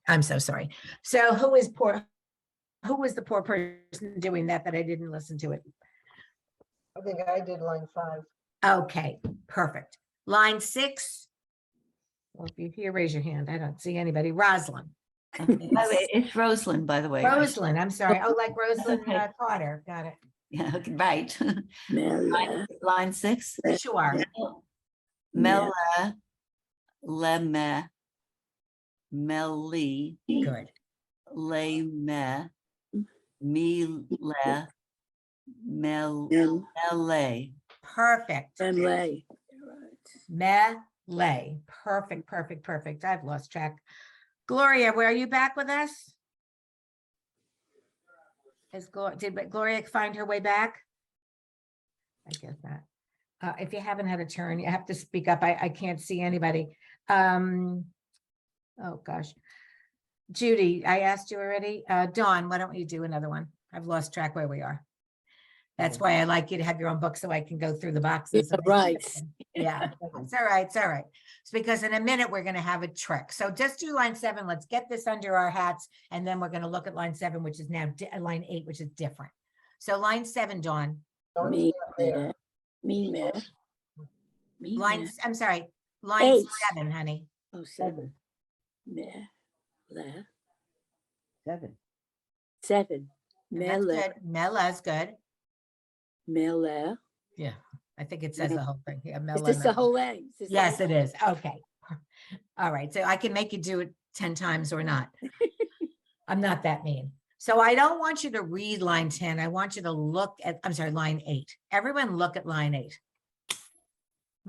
[SPEAKER 1] I'm so sorry. So who was the poor person doing that I didn't listen to it?
[SPEAKER 2] I think I did line 5.
[SPEAKER 1] Okay, perfect. Line 6. Well, if you hear, raise your hand. I don't see anybody. Rosalind.
[SPEAKER 8] By the way, it's Rosalind, by the way.
[SPEAKER 1] Rosalind, I'm sorry. Oh, like Rosalind
[SPEAKER 8] Okay.
[SPEAKER 1] Carter. Got it.
[SPEAKER 8] Yeah, okay, right.
[SPEAKER 7] Mela.
[SPEAKER 8] Line 6.
[SPEAKER 1] Sure.
[SPEAKER 8] Mela, leme, meli,
[SPEAKER 1] Good.
[SPEAKER 8] leme, mele, mele.
[SPEAKER 1] Perfect.
[SPEAKER 7] Melee.
[SPEAKER 1] Melee. Perfect, perfect, perfect. I've lost track. Gloria, were you back with us? Did Gloria find her way back? I guess not. If you haven't had a turn, you have to speak up. I can't see anybody. Oh, gosh. Judy, I asked you already. Dawn, why don't you do another one? I've lost track where we are. That's why I like you to have your own book so I can go through the boxes.
[SPEAKER 7] Yeah,
[SPEAKER 1] and-
[SPEAKER 7] right.
[SPEAKER 1] Yeah, it's all right. It's all right. It's because in a minute we're going to have a trick. So just do line 7. Let's get this under our hats. And then we're going to look at line 7, which is now line 8, which is different. So line 7, Dawn.
[SPEAKER 2] Don't
[SPEAKER 7] Me,
[SPEAKER 2] stop there.
[SPEAKER 7] me,
[SPEAKER 1] Line, I'm sorry, line
[SPEAKER 7] 8.
[SPEAKER 1] 7, honey.
[SPEAKER 7] Oh, 7. Me, le,
[SPEAKER 3] 7.
[SPEAKER 7] 7.
[SPEAKER 1] And that's
[SPEAKER 7] Mele,
[SPEAKER 1] good. Mela's good.
[SPEAKER 7] mele.
[SPEAKER 1] Yeah, I think it says the whole thing. Yeah,
[SPEAKER 7] Is
[SPEAKER 1] Mela,
[SPEAKER 7] this the
[SPEAKER 1] Mela.
[SPEAKER 7] whole thing? Is this the
[SPEAKER 1] Yes,
[SPEAKER 7] whole-
[SPEAKER 1] it is. Okay. All right. So I can make you do it 10 times or not. I'm not that mean. So I don't want you to read line 10. I want you to look at, I'm sorry, line 8. Everyone look at line 8.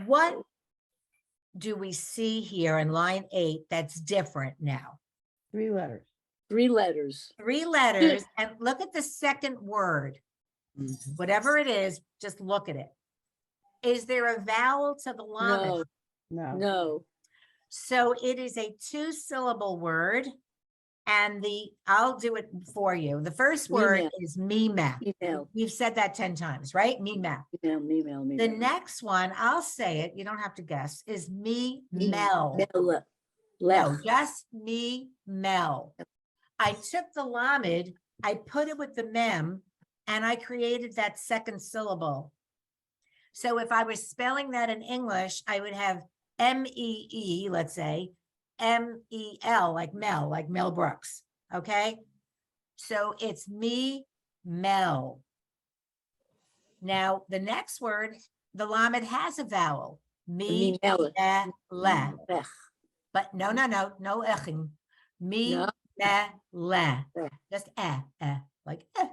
[SPEAKER 1] What do we see here in line 8 that's different now?
[SPEAKER 3] 3 letters.
[SPEAKER 7] 3 letters.
[SPEAKER 1] 3 letters, and look at the second word. Whatever it is, just look at it. Is there a vowel to the lamed?
[SPEAKER 7] No,
[SPEAKER 3] No.
[SPEAKER 7] no.
[SPEAKER 1] So it is a 2-syllable word. And I'll do it for you. The first word
[SPEAKER 7] Meme.
[SPEAKER 1] is meme.
[SPEAKER 7] Email,
[SPEAKER 1] We've said that 10 times, right? Meme.
[SPEAKER 7] email.
[SPEAKER 1] The next one, I'll say it, you don't have to guess, is me mel.
[SPEAKER 7] Mele.
[SPEAKER 1] No, just me mel. I took the lamed, I put it with the mem, and I created that second syllable. So if I was spelling that in English, I would have M-E-E, let's say, M-E-L, like Mel Brooks, okay? So it's me, Mel. Now, the next word, the lamed has a vowel. Me,
[SPEAKER 7] Mele.
[SPEAKER 1] le. But no eching. Me,
[SPEAKER 7] No.
[SPEAKER 1] le.
[SPEAKER 7] Eh.
[SPEAKER 1] Just like eh.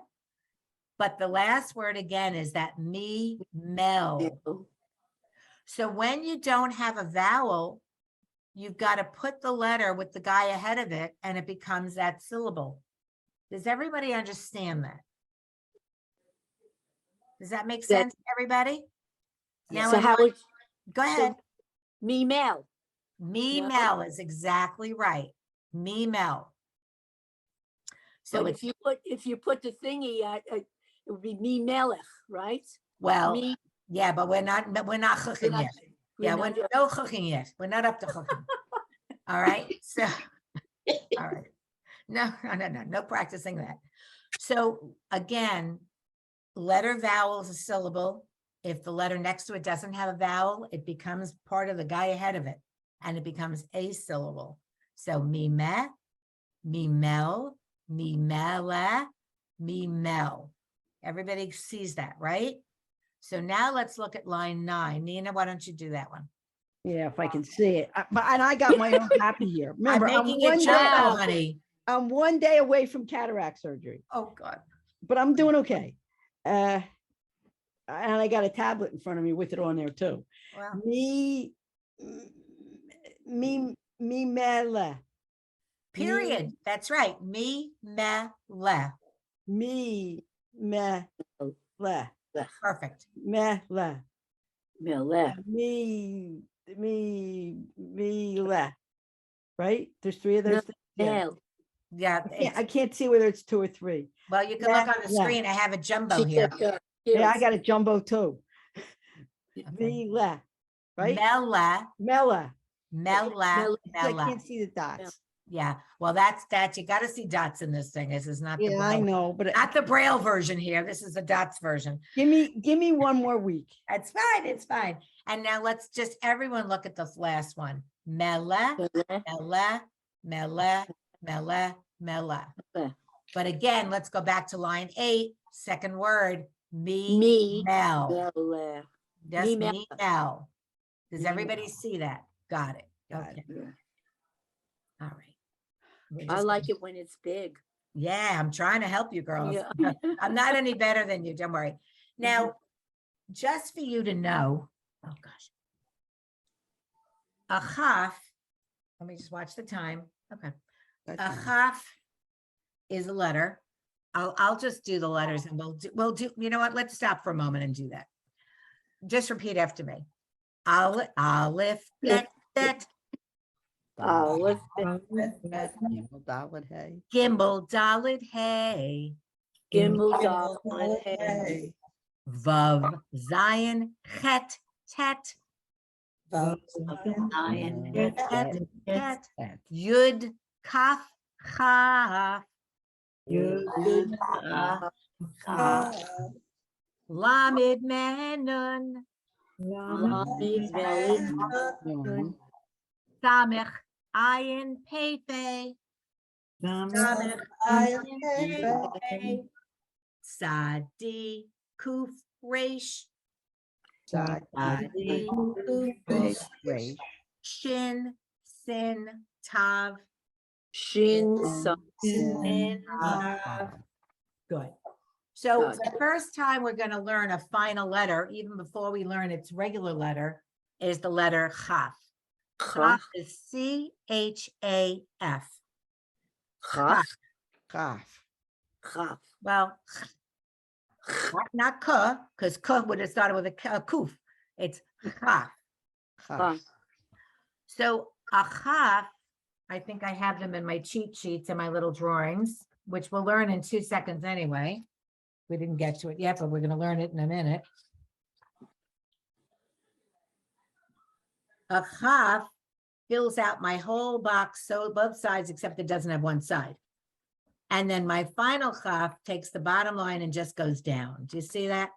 [SPEAKER 1] But the last word again is that me, mel. So when you don't have a vowel, you've got to put the letter with the guy ahead of it and it becomes that syllable. Does everybody understand that? Does that make
[SPEAKER 7] That-
[SPEAKER 1] sense, everybody? Now,
[SPEAKER 7] So
[SPEAKER 1] in
[SPEAKER 7] how
[SPEAKER 1] line-
[SPEAKER 7] would,
[SPEAKER 1] go ahead.
[SPEAKER 7] me mail.
[SPEAKER 1] Me
[SPEAKER 7] no.
[SPEAKER 1] mel is exactly right. Me mel. So
[SPEAKER 7] So
[SPEAKER 1] it's,
[SPEAKER 7] if you put the thingy at, it would be me melech, right?
[SPEAKER 1] well,
[SPEAKER 7] Me.
[SPEAKER 1] yeah, but we're not cooking yet. Yeah, we're
[SPEAKER 7] not-
[SPEAKER 1] no cooking yet. We're not up to cooking. All right, so, all right. No practicing that. So again, letter vowel is a syllable. if the letter next to it doesn't have a vowel, it becomes part of the guy ahead of it, and it becomes a syllable. So me me, me mel, me mela, me mel. Everybody sees that, right? So now let's look at line 9. Nina, why don't you do that one?
[SPEAKER 3] Yeah, if I can see it. And I got my own copy here. Remember,
[SPEAKER 1] I'm making it
[SPEAKER 3] one day,
[SPEAKER 1] jumbo, honey.
[SPEAKER 3] I'm 1 day away from cataract surgery,
[SPEAKER 1] Oh, God.
[SPEAKER 3] but I'm doing okay. And I got a tablet in front of me with it on there too.
[SPEAKER 1] Wow.
[SPEAKER 3] Me mele.
[SPEAKER 1] Period. That's right. Me, me, le.
[SPEAKER 3] Me mele.
[SPEAKER 1] Perfect.
[SPEAKER 3] Mele.
[SPEAKER 7] Mele.
[SPEAKER 3] Me le. Right? There's 3 of those things. Yeah.
[SPEAKER 7] Mel.
[SPEAKER 1] Yeah.
[SPEAKER 3] I can't see whether it's 2 or 3.
[SPEAKER 1] Well, you can look on the
[SPEAKER 3] Yeah.
[SPEAKER 1] screen. I have a jumbo here.
[SPEAKER 3] Yeah, I got a jumbo too.
[SPEAKER 1] Okay.
[SPEAKER 3] Mele. Right?
[SPEAKER 1] Mela,
[SPEAKER 3] Mela.
[SPEAKER 1] mela,
[SPEAKER 3] I
[SPEAKER 1] mela.
[SPEAKER 3] can't see the dots.
[SPEAKER 1] Yeah. Well, that's that. You got to see dots in this thing. This is not the
[SPEAKER 3] Yeah, I
[SPEAKER 1] Braille,
[SPEAKER 3] know, but
[SPEAKER 1] not the Braille version here. This is the dots version.
[SPEAKER 3] give me 1 more week.
[SPEAKER 1] That's fine. It's fine. And now let's just everyone look at this last one. Mela, mela, mela, mela, mela.
[SPEAKER 7] Mela.
[SPEAKER 1] But again, let's go back to line 8, second word,
[SPEAKER 7] Me,
[SPEAKER 1] mel.
[SPEAKER 7] Mele.
[SPEAKER 1] Just
[SPEAKER 7] me, mel.
[SPEAKER 1] me mel. Does
[SPEAKER 3] Me,
[SPEAKER 1] everybody
[SPEAKER 3] mel.
[SPEAKER 1] see that? Got it.
[SPEAKER 3] Got
[SPEAKER 1] Okay.
[SPEAKER 7] Yeah.
[SPEAKER 1] All right. We're
[SPEAKER 7] I
[SPEAKER 1] just
[SPEAKER 7] like
[SPEAKER 1] gonna-
[SPEAKER 7] it when it's big.
[SPEAKER 1] Yeah, I'm trying to help you girls.
[SPEAKER 7] Yeah.
[SPEAKER 1] I'm not any better than you. Don't worry. Now, just for you to know, oh gosh. A chaf, let me just watch the time. Okay. A chaf is a letter. I'll just do the letters and we'll do, you know what? Let's stop for a moment and do that. Just repeat after me. Aleph, bet,
[SPEAKER 7] Aleph,
[SPEAKER 3] Gimel, Dalet, Hey.
[SPEAKER 1] Gimel, Dalet, Hey,
[SPEAKER 7] Gimel, Dalet, Hey.
[SPEAKER 5] Hey.
[SPEAKER 1] Vav, Zion, Chet, Tet,
[SPEAKER 7] Zion,
[SPEAKER 1] Tet, Tet,
[SPEAKER 3] That.
[SPEAKER 1] Yud, Kaf, Chaf,
[SPEAKER 7] Yud,
[SPEAKER 5] Ah,
[SPEAKER 1] Lamed, Menun,
[SPEAKER 7] Lamed, Velid,
[SPEAKER 3] Nun,
[SPEAKER 1] Samech, Ayin, Pepe, Samech, Ayin, Sadi, Kuf, Resh,
[SPEAKER 3] Side,
[SPEAKER 1] Sadi,
[SPEAKER 3] Resh, Resh,
[SPEAKER 1] Shin, Sin, Tav,
[SPEAKER 7] Shin, Son,
[SPEAKER 1] Sin, Tav. Good. So
[SPEAKER 7] Good.
[SPEAKER 1] the first time we're going to learn a final letter, even before we learn its regular letter, is the letter Chaf. Chaf is C-H-A-F.
[SPEAKER 7] Chaf,
[SPEAKER 3] Chaf.
[SPEAKER 7] Chaf.
[SPEAKER 1] Well, not K, because K would have started with a Kuf. It's Chaf.
[SPEAKER 3] Chaf.
[SPEAKER 1] So a Chaf, I think I have them in my cheat sheets and my little drawings, which we'll learn in 2 seconds anyway. We didn't get to it yet, but we're going to learn it in a minute. A chaf fills out my whole box, so both sides, except it doesn't have one side. And then my final chaf takes the bottom line and just goes down. Do you see that?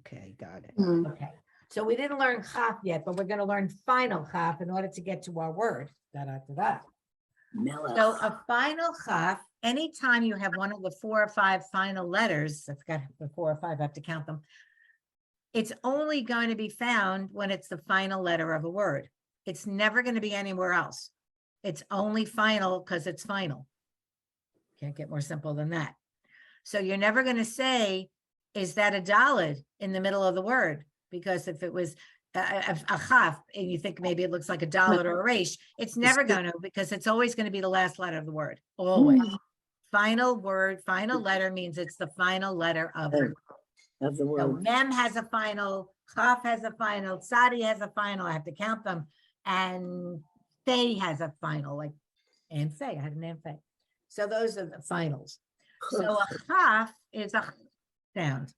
[SPEAKER 3] Okay, got it.
[SPEAKER 1] Okay. So we didn't learn chaf yet, but we're going to learn final chaf in order to get to our word. Da-da-da-da.
[SPEAKER 7] Melech.
[SPEAKER 1] So a final chaf, anytime you have one of the 4 or 5 final letters, I forgot the 4 or 5, I have to count them. It's only going to be found when it's the final letter of a word. It's never going to be anywhere else. It's only final because it's final. Can't get more simple than that. So you're never going to say, is that a dalid in the middle of the word? Because if it was a chaf and you think maybe it looks like a dalid or a resh, it's never going to, because it's always going to be the last letter of the word. Always. Final word, final letter means it's the final letter of the word.
[SPEAKER 7] Of the
[SPEAKER 1] So
[SPEAKER 7] word.
[SPEAKER 1] mem has a final, chaf has a final, sadi has a final, I have to count them, and thay has a final, like and-thay, I had an and-thay. So those are the finals. So a chaf is a sound.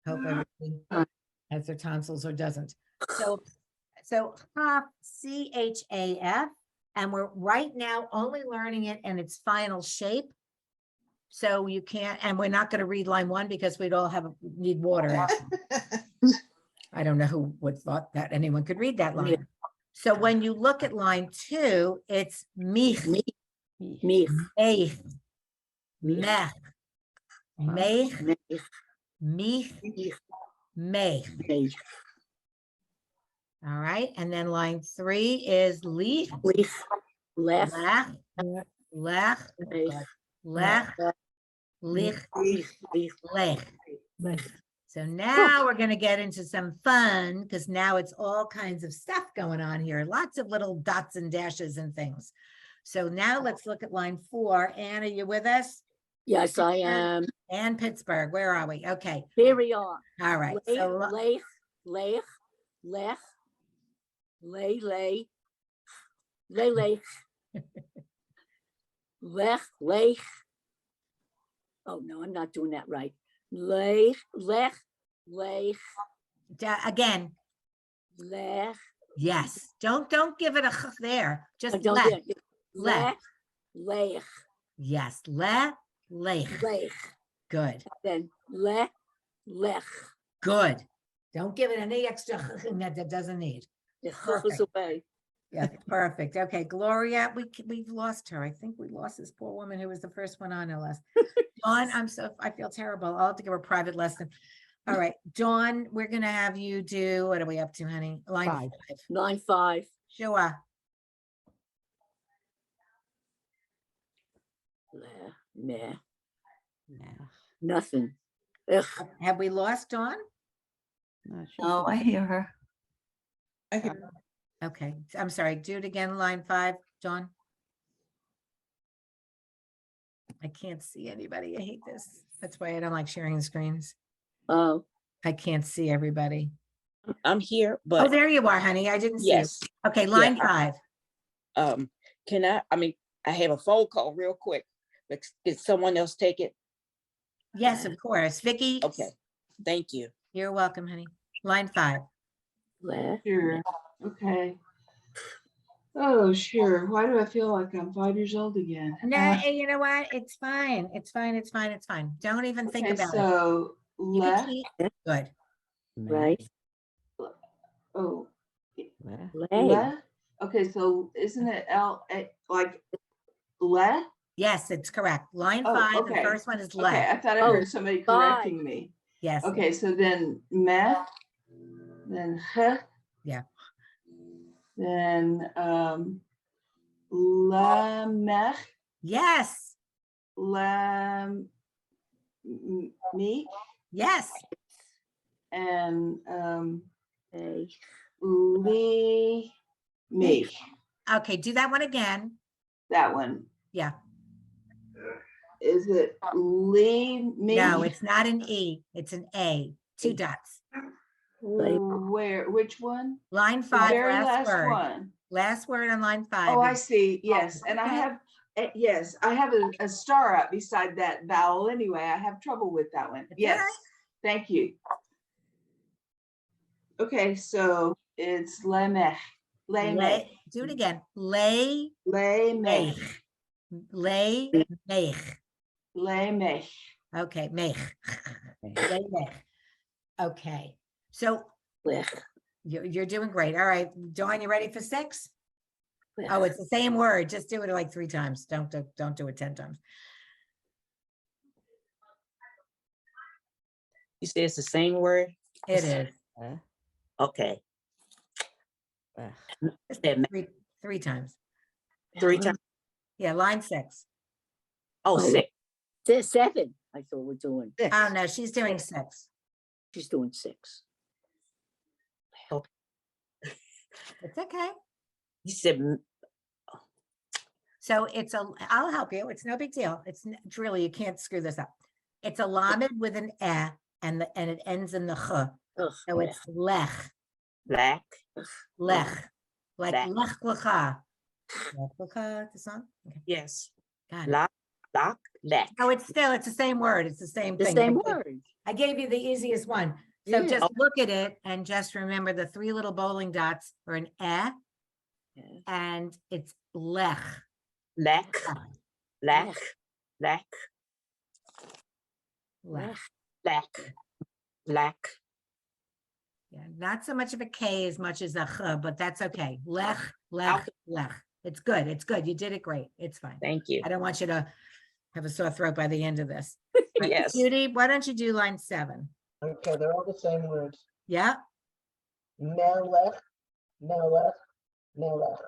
[SPEAKER 1] Hope everybody has their tonsils or doesn't. So chaf, C-H-A-F, and we're right now only learning it in its final shape. So you can't, and we're not going to read line 1 because we'd all need water. I don't know who would thought that anyone could read that
[SPEAKER 7] Yeah.
[SPEAKER 1] line. So when you look at line 2, it's mich,
[SPEAKER 7] Me, me,
[SPEAKER 1] eich,
[SPEAKER 7] Mich.
[SPEAKER 1] mech, mech,
[SPEAKER 7] me,
[SPEAKER 1] mich, mech.
[SPEAKER 7] me,
[SPEAKER 1] All right, and then line 3 is lich,
[SPEAKER 7] leaf, left,
[SPEAKER 1] lech, lech,
[SPEAKER 7] leaf,
[SPEAKER 1] lech, lich,
[SPEAKER 7] leaf,
[SPEAKER 1] lech.
[SPEAKER 6] Nice.
[SPEAKER 1] So now we're going to get into some fun because now it's all kinds of stuff going on here. Lots of little dots and dashes and things. So now let's look at line 4. Anne, are you with us?
[SPEAKER 7] Yes, I am.
[SPEAKER 1] And Pittsburgh, where are we? Okay.
[SPEAKER 7] Here we are.
[SPEAKER 1] All right. So
[SPEAKER 7] Leif, lech, lech, lay, lay, lech, lech. Oh, no, I'm not doing that right. Lech, lech,
[SPEAKER 1] again,
[SPEAKER 7] lech.
[SPEAKER 1] yes. Don't give it a ch there. Just
[SPEAKER 7] Don't
[SPEAKER 1] lech.
[SPEAKER 7] get it.
[SPEAKER 1] Lech.
[SPEAKER 7] Lech,
[SPEAKER 1] Yes. Lech.
[SPEAKER 7] lech.
[SPEAKER 1] Good.
[SPEAKER 7] Then lech.
[SPEAKER 1] Good. Don't give it any extra that doesn't need.
[SPEAKER 7] The ch is
[SPEAKER 1] Perfect.
[SPEAKER 7] away.
[SPEAKER 1] Yeah, perfect. Okay, Gloria, we've lost her. I think we lost this poor woman who was the first one on our list. Dawn, I feel terrible. I'll have to give her a private lesson. All right, Dawn, we're gonna have you do, what are we up to, honey? Line 5.
[SPEAKER 7] 9-5.
[SPEAKER 1] Sure.
[SPEAKER 7] Meh. Nothing. Ugh.
[SPEAKER 1] Have we lost Dawn?
[SPEAKER 8] Oh, I hear her.
[SPEAKER 1] Okay, I'm sorry. Do it again, line 5, Dawn. I can't see anybody. I hate this. That's why I don't like sharing the screens.
[SPEAKER 7] Oh,
[SPEAKER 1] I can't see everybody.
[SPEAKER 5] I'm here,
[SPEAKER 1] Oh,
[SPEAKER 5] but
[SPEAKER 1] there you are, honey. I didn't see you.
[SPEAKER 5] yes.
[SPEAKER 1] Okay, line
[SPEAKER 5] Yeah.
[SPEAKER 1] 5.
[SPEAKER 5] Can I have a phone call real quick. Did someone else take it?
[SPEAKER 1] Yes, of course. Vicky.
[SPEAKER 5] Okay, thank you.
[SPEAKER 1] You're welcome, honey. Line 5.
[SPEAKER 7] lech.
[SPEAKER 4] Sure, okay. Oh, sure. Why do I feel like I'm 5 years old again?
[SPEAKER 1] No, you know what? It's fine. It's fine. It's fine. It's fine. Don't even think
[SPEAKER 4] Okay,
[SPEAKER 1] about it.
[SPEAKER 4] so
[SPEAKER 1] You can
[SPEAKER 4] left,
[SPEAKER 1] keep- Good.
[SPEAKER 7] Right.
[SPEAKER 4] oh,
[SPEAKER 7] Lay.
[SPEAKER 4] left. Okay, so isn't it like left?
[SPEAKER 1] Yes, it's correct. Line
[SPEAKER 4] Oh,
[SPEAKER 1] 5, the
[SPEAKER 4] okay.
[SPEAKER 1] first one is
[SPEAKER 4] Okay,
[SPEAKER 1] left.
[SPEAKER 4] I thought I
[SPEAKER 7] Oh,
[SPEAKER 4] heard somebody
[SPEAKER 7] five.
[SPEAKER 4] correcting me.
[SPEAKER 1] Yes.
[SPEAKER 4] Okay, so then meh, then h.
[SPEAKER 1] Yeah.
[SPEAKER 4] Then la mech,
[SPEAKER 1] Yes.
[SPEAKER 4] la me,
[SPEAKER 1] Yes.
[SPEAKER 4] and
[SPEAKER 7] Lay.
[SPEAKER 4] Lee me.
[SPEAKER 1] Okay, do that one again.
[SPEAKER 4] That one.
[SPEAKER 1] Yeah.
[SPEAKER 4] Is it Lee me?
[SPEAKER 1] No, it's not an E. It's an A. 2 dots.
[SPEAKER 4] Where? Which one?
[SPEAKER 1] Line
[SPEAKER 4] The
[SPEAKER 1] 5,
[SPEAKER 4] very
[SPEAKER 1] last
[SPEAKER 4] last
[SPEAKER 1] word.
[SPEAKER 4] one.
[SPEAKER 1] Last word on line 5.
[SPEAKER 4] Oh, I
[SPEAKER 1] is-
[SPEAKER 4] see. Yes, and I
[SPEAKER 1] Okay.
[SPEAKER 4] have yes, I have a star up beside that vowel anyway. I have trouble with that one.
[SPEAKER 1] It's all
[SPEAKER 4] Yes,
[SPEAKER 1] right.
[SPEAKER 4] thank you. Okay, so it's lemech, lemech,
[SPEAKER 1] Do it again. Lay,
[SPEAKER 4] lemech,
[SPEAKER 1] mech. Lay, mech.
[SPEAKER 4] lemech.
[SPEAKER 1] Okay, mech. Lay, mech. Okay, so
[SPEAKER 7] Lech.
[SPEAKER 1] you're doing great. All right, Dawn, you ready for 6?
[SPEAKER 7] Lech.
[SPEAKER 1] Oh, it's the same word. Just do it like 3 times. Don't do it 10 times.
[SPEAKER 5] You say it's the same word?
[SPEAKER 1] It is.
[SPEAKER 5] Okay. Said meh
[SPEAKER 1] 3 times.
[SPEAKER 5] 3 times.
[SPEAKER 1] Yeah, line 6.
[SPEAKER 5] Oh,
[SPEAKER 7] Oh,
[SPEAKER 5] 6.
[SPEAKER 7] There's 7. I thought we're doing.
[SPEAKER 1] Oh, no, she's doing 6.
[SPEAKER 7] She's doing 6.
[SPEAKER 1] It's okay.
[SPEAKER 5] You said
[SPEAKER 1] So I'll help you. It's no big deal. It's really, you can't screw this up. It's a lamed with an e and it ends in the ch.
[SPEAKER 7] Ugh,
[SPEAKER 1] So it's lech,
[SPEAKER 5] black.
[SPEAKER 1] like
[SPEAKER 5] Lech.
[SPEAKER 1] lech lecha. Lech lecha, the song? Okay,
[SPEAKER 5] Yes.
[SPEAKER 1] got it.
[SPEAKER 5] Lock, lek.
[SPEAKER 1] Oh, it's the same word. It's the same
[SPEAKER 7] The
[SPEAKER 1] thing.
[SPEAKER 7] same
[SPEAKER 1] I
[SPEAKER 7] word.
[SPEAKER 1] I gave you the easiest one. So
[SPEAKER 7] Yeah.
[SPEAKER 1] just look at it and just remember the 3 little bowling dots are an e
[SPEAKER 7] Yeah.
[SPEAKER 1] and it's lech.
[SPEAKER 5] Lek. Lek. Lek.
[SPEAKER 1] Lech.
[SPEAKER 5] Lek. Lek.
[SPEAKER 1] Yeah, not so much of a K as much as a ch, but that's okay. Lech, lech, lech. It's good. It's good. You did it great. It's fine.
[SPEAKER 5] Thank you.
[SPEAKER 1] I don't want you to have a sore throat by the end of this. Right,
[SPEAKER 5] Yes.
[SPEAKER 1] Judy, why don't you do line 7?
[SPEAKER 2] Okay, they're all the same words.
[SPEAKER 1] Yeah,
[SPEAKER 2] Melech, melech, melech.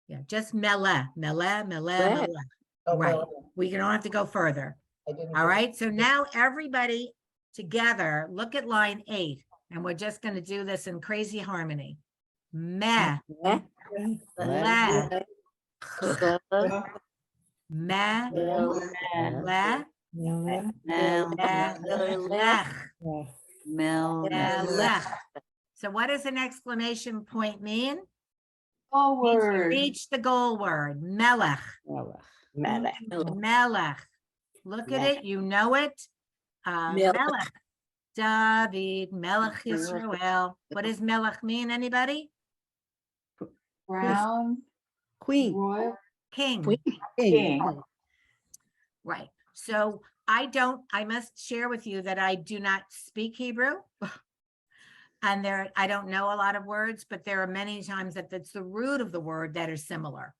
[SPEAKER 1] yeah, just mele, mele, mele,
[SPEAKER 7] Mele.
[SPEAKER 1] mele.
[SPEAKER 2] Oh,
[SPEAKER 1] Right.
[SPEAKER 2] melech.
[SPEAKER 1] We don't have to go further.
[SPEAKER 2] I didn't.
[SPEAKER 1] All
[SPEAKER 2] get it.
[SPEAKER 1] right, so now everybody together, look at line 8, and we're just going to do this in crazy harmony. Meh,
[SPEAKER 7] Eh,
[SPEAKER 1] le,
[SPEAKER 7] uh,
[SPEAKER 1] meh, le,
[SPEAKER 6] Mel-
[SPEAKER 1] lech,
[SPEAKER 8] Mel.
[SPEAKER 1] lech. So what does an exclamation point mean?
[SPEAKER 4] All
[SPEAKER 1] Means you
[SPEAKER 4] word.
[SPEAKER 1] reach the goal word, melech,
[SPEAKER 5] Melech.
[SPEAKER 1] melech. Look at it, you know it.
[SPEAKER 7] Melech.
[SPEAKER 1] Melech, David, Melech Yisrael. What does melech mean, anybody?
[SPEAKER 4] Brown.
[SPEAKER 3] Queen.
[SPEAKER 4] Royal.
[SPEAKER 1] King.
[SPEAKER 7] Queen.
[SPEAKER 4] King.
[SPEAKER 1] Right. So I must share with you that I do not speak Hebrew. And I don't know a lot of words, but there are many times that it's the root of the word that are similar.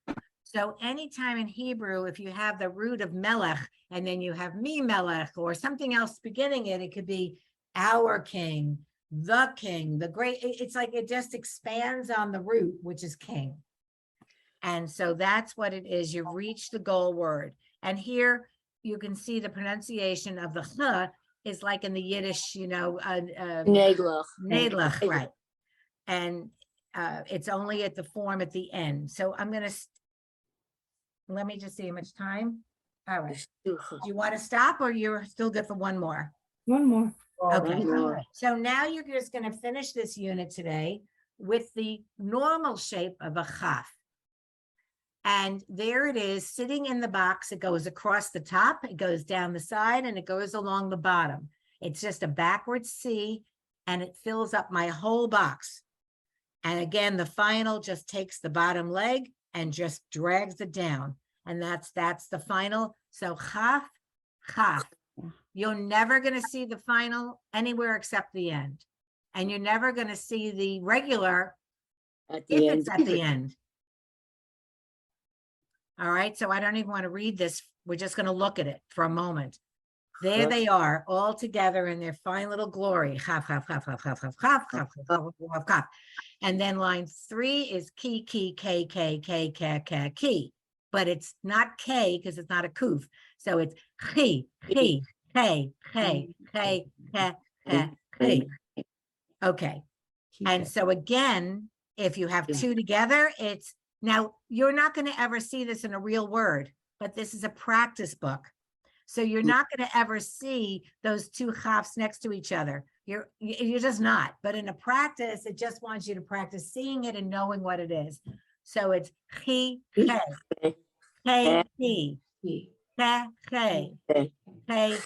[SPEAKER 1] So anytime in Hebrew, if you have the root of melech, and then you have me melech or something else beginning it could be our king, the great, it's like it just expands on the root, which is king. And so that's what it is. You've reached the goal word. And here you can see the pronunciation of the ch is like in the Yiddish,
[SPEAKER 7] Neglach.
[SPEAKER 1] Nedlach, right. And it's only at the form at the end. So I'm going to, let me just see how much time. All right. Do you want to stop or you're still good for one more?
[SPEAKER 6] One more.
[SPEAKER 1] Okay.
[SPEAKER 7] more.
[SPEAKER 1] So now you're just going to finish this unit today with the normal shape of a chaf. And there it is sitting in the box. It goes across the top, it goes down the side, and it goes along the bottom. It's just a backwards C, and it fills up my whole box. And again, the final just takes the bottom leg and just drags it down. And that's the final. So chaf, chaf. You're never going to see the final anywhere except the end. And you're never going to see the regular
[SPEAKER 7] At
[SPEAKER 1] if
[SPEAKER 7] the end.
[SPEAKER 1] it's at the end. All right, so I don't even want to read this. We're just going to look at it for a moment. There they are, all together in their fine little glory. Chaf, chaf, chaf, chaf, chaf, chaf, chaf, chaf, chaf, chaf, chaf. And then line 3 is ki, ki, k, k, k, k, k, ki. But it's not K because it's not a kuf. So it's chi, chi, k, k, k, k, k, ki. Okay. And so again, if you have 2 together, it's now you're not going to ever see this in a real word, but this is a practice book. So you're not going to ever see those 2 chafs next to each other. You're just not. But in a practice, it just wants you to practice seeing it and knowing what it is. So it's chi, ke, ke, ki, ke, ke, ke,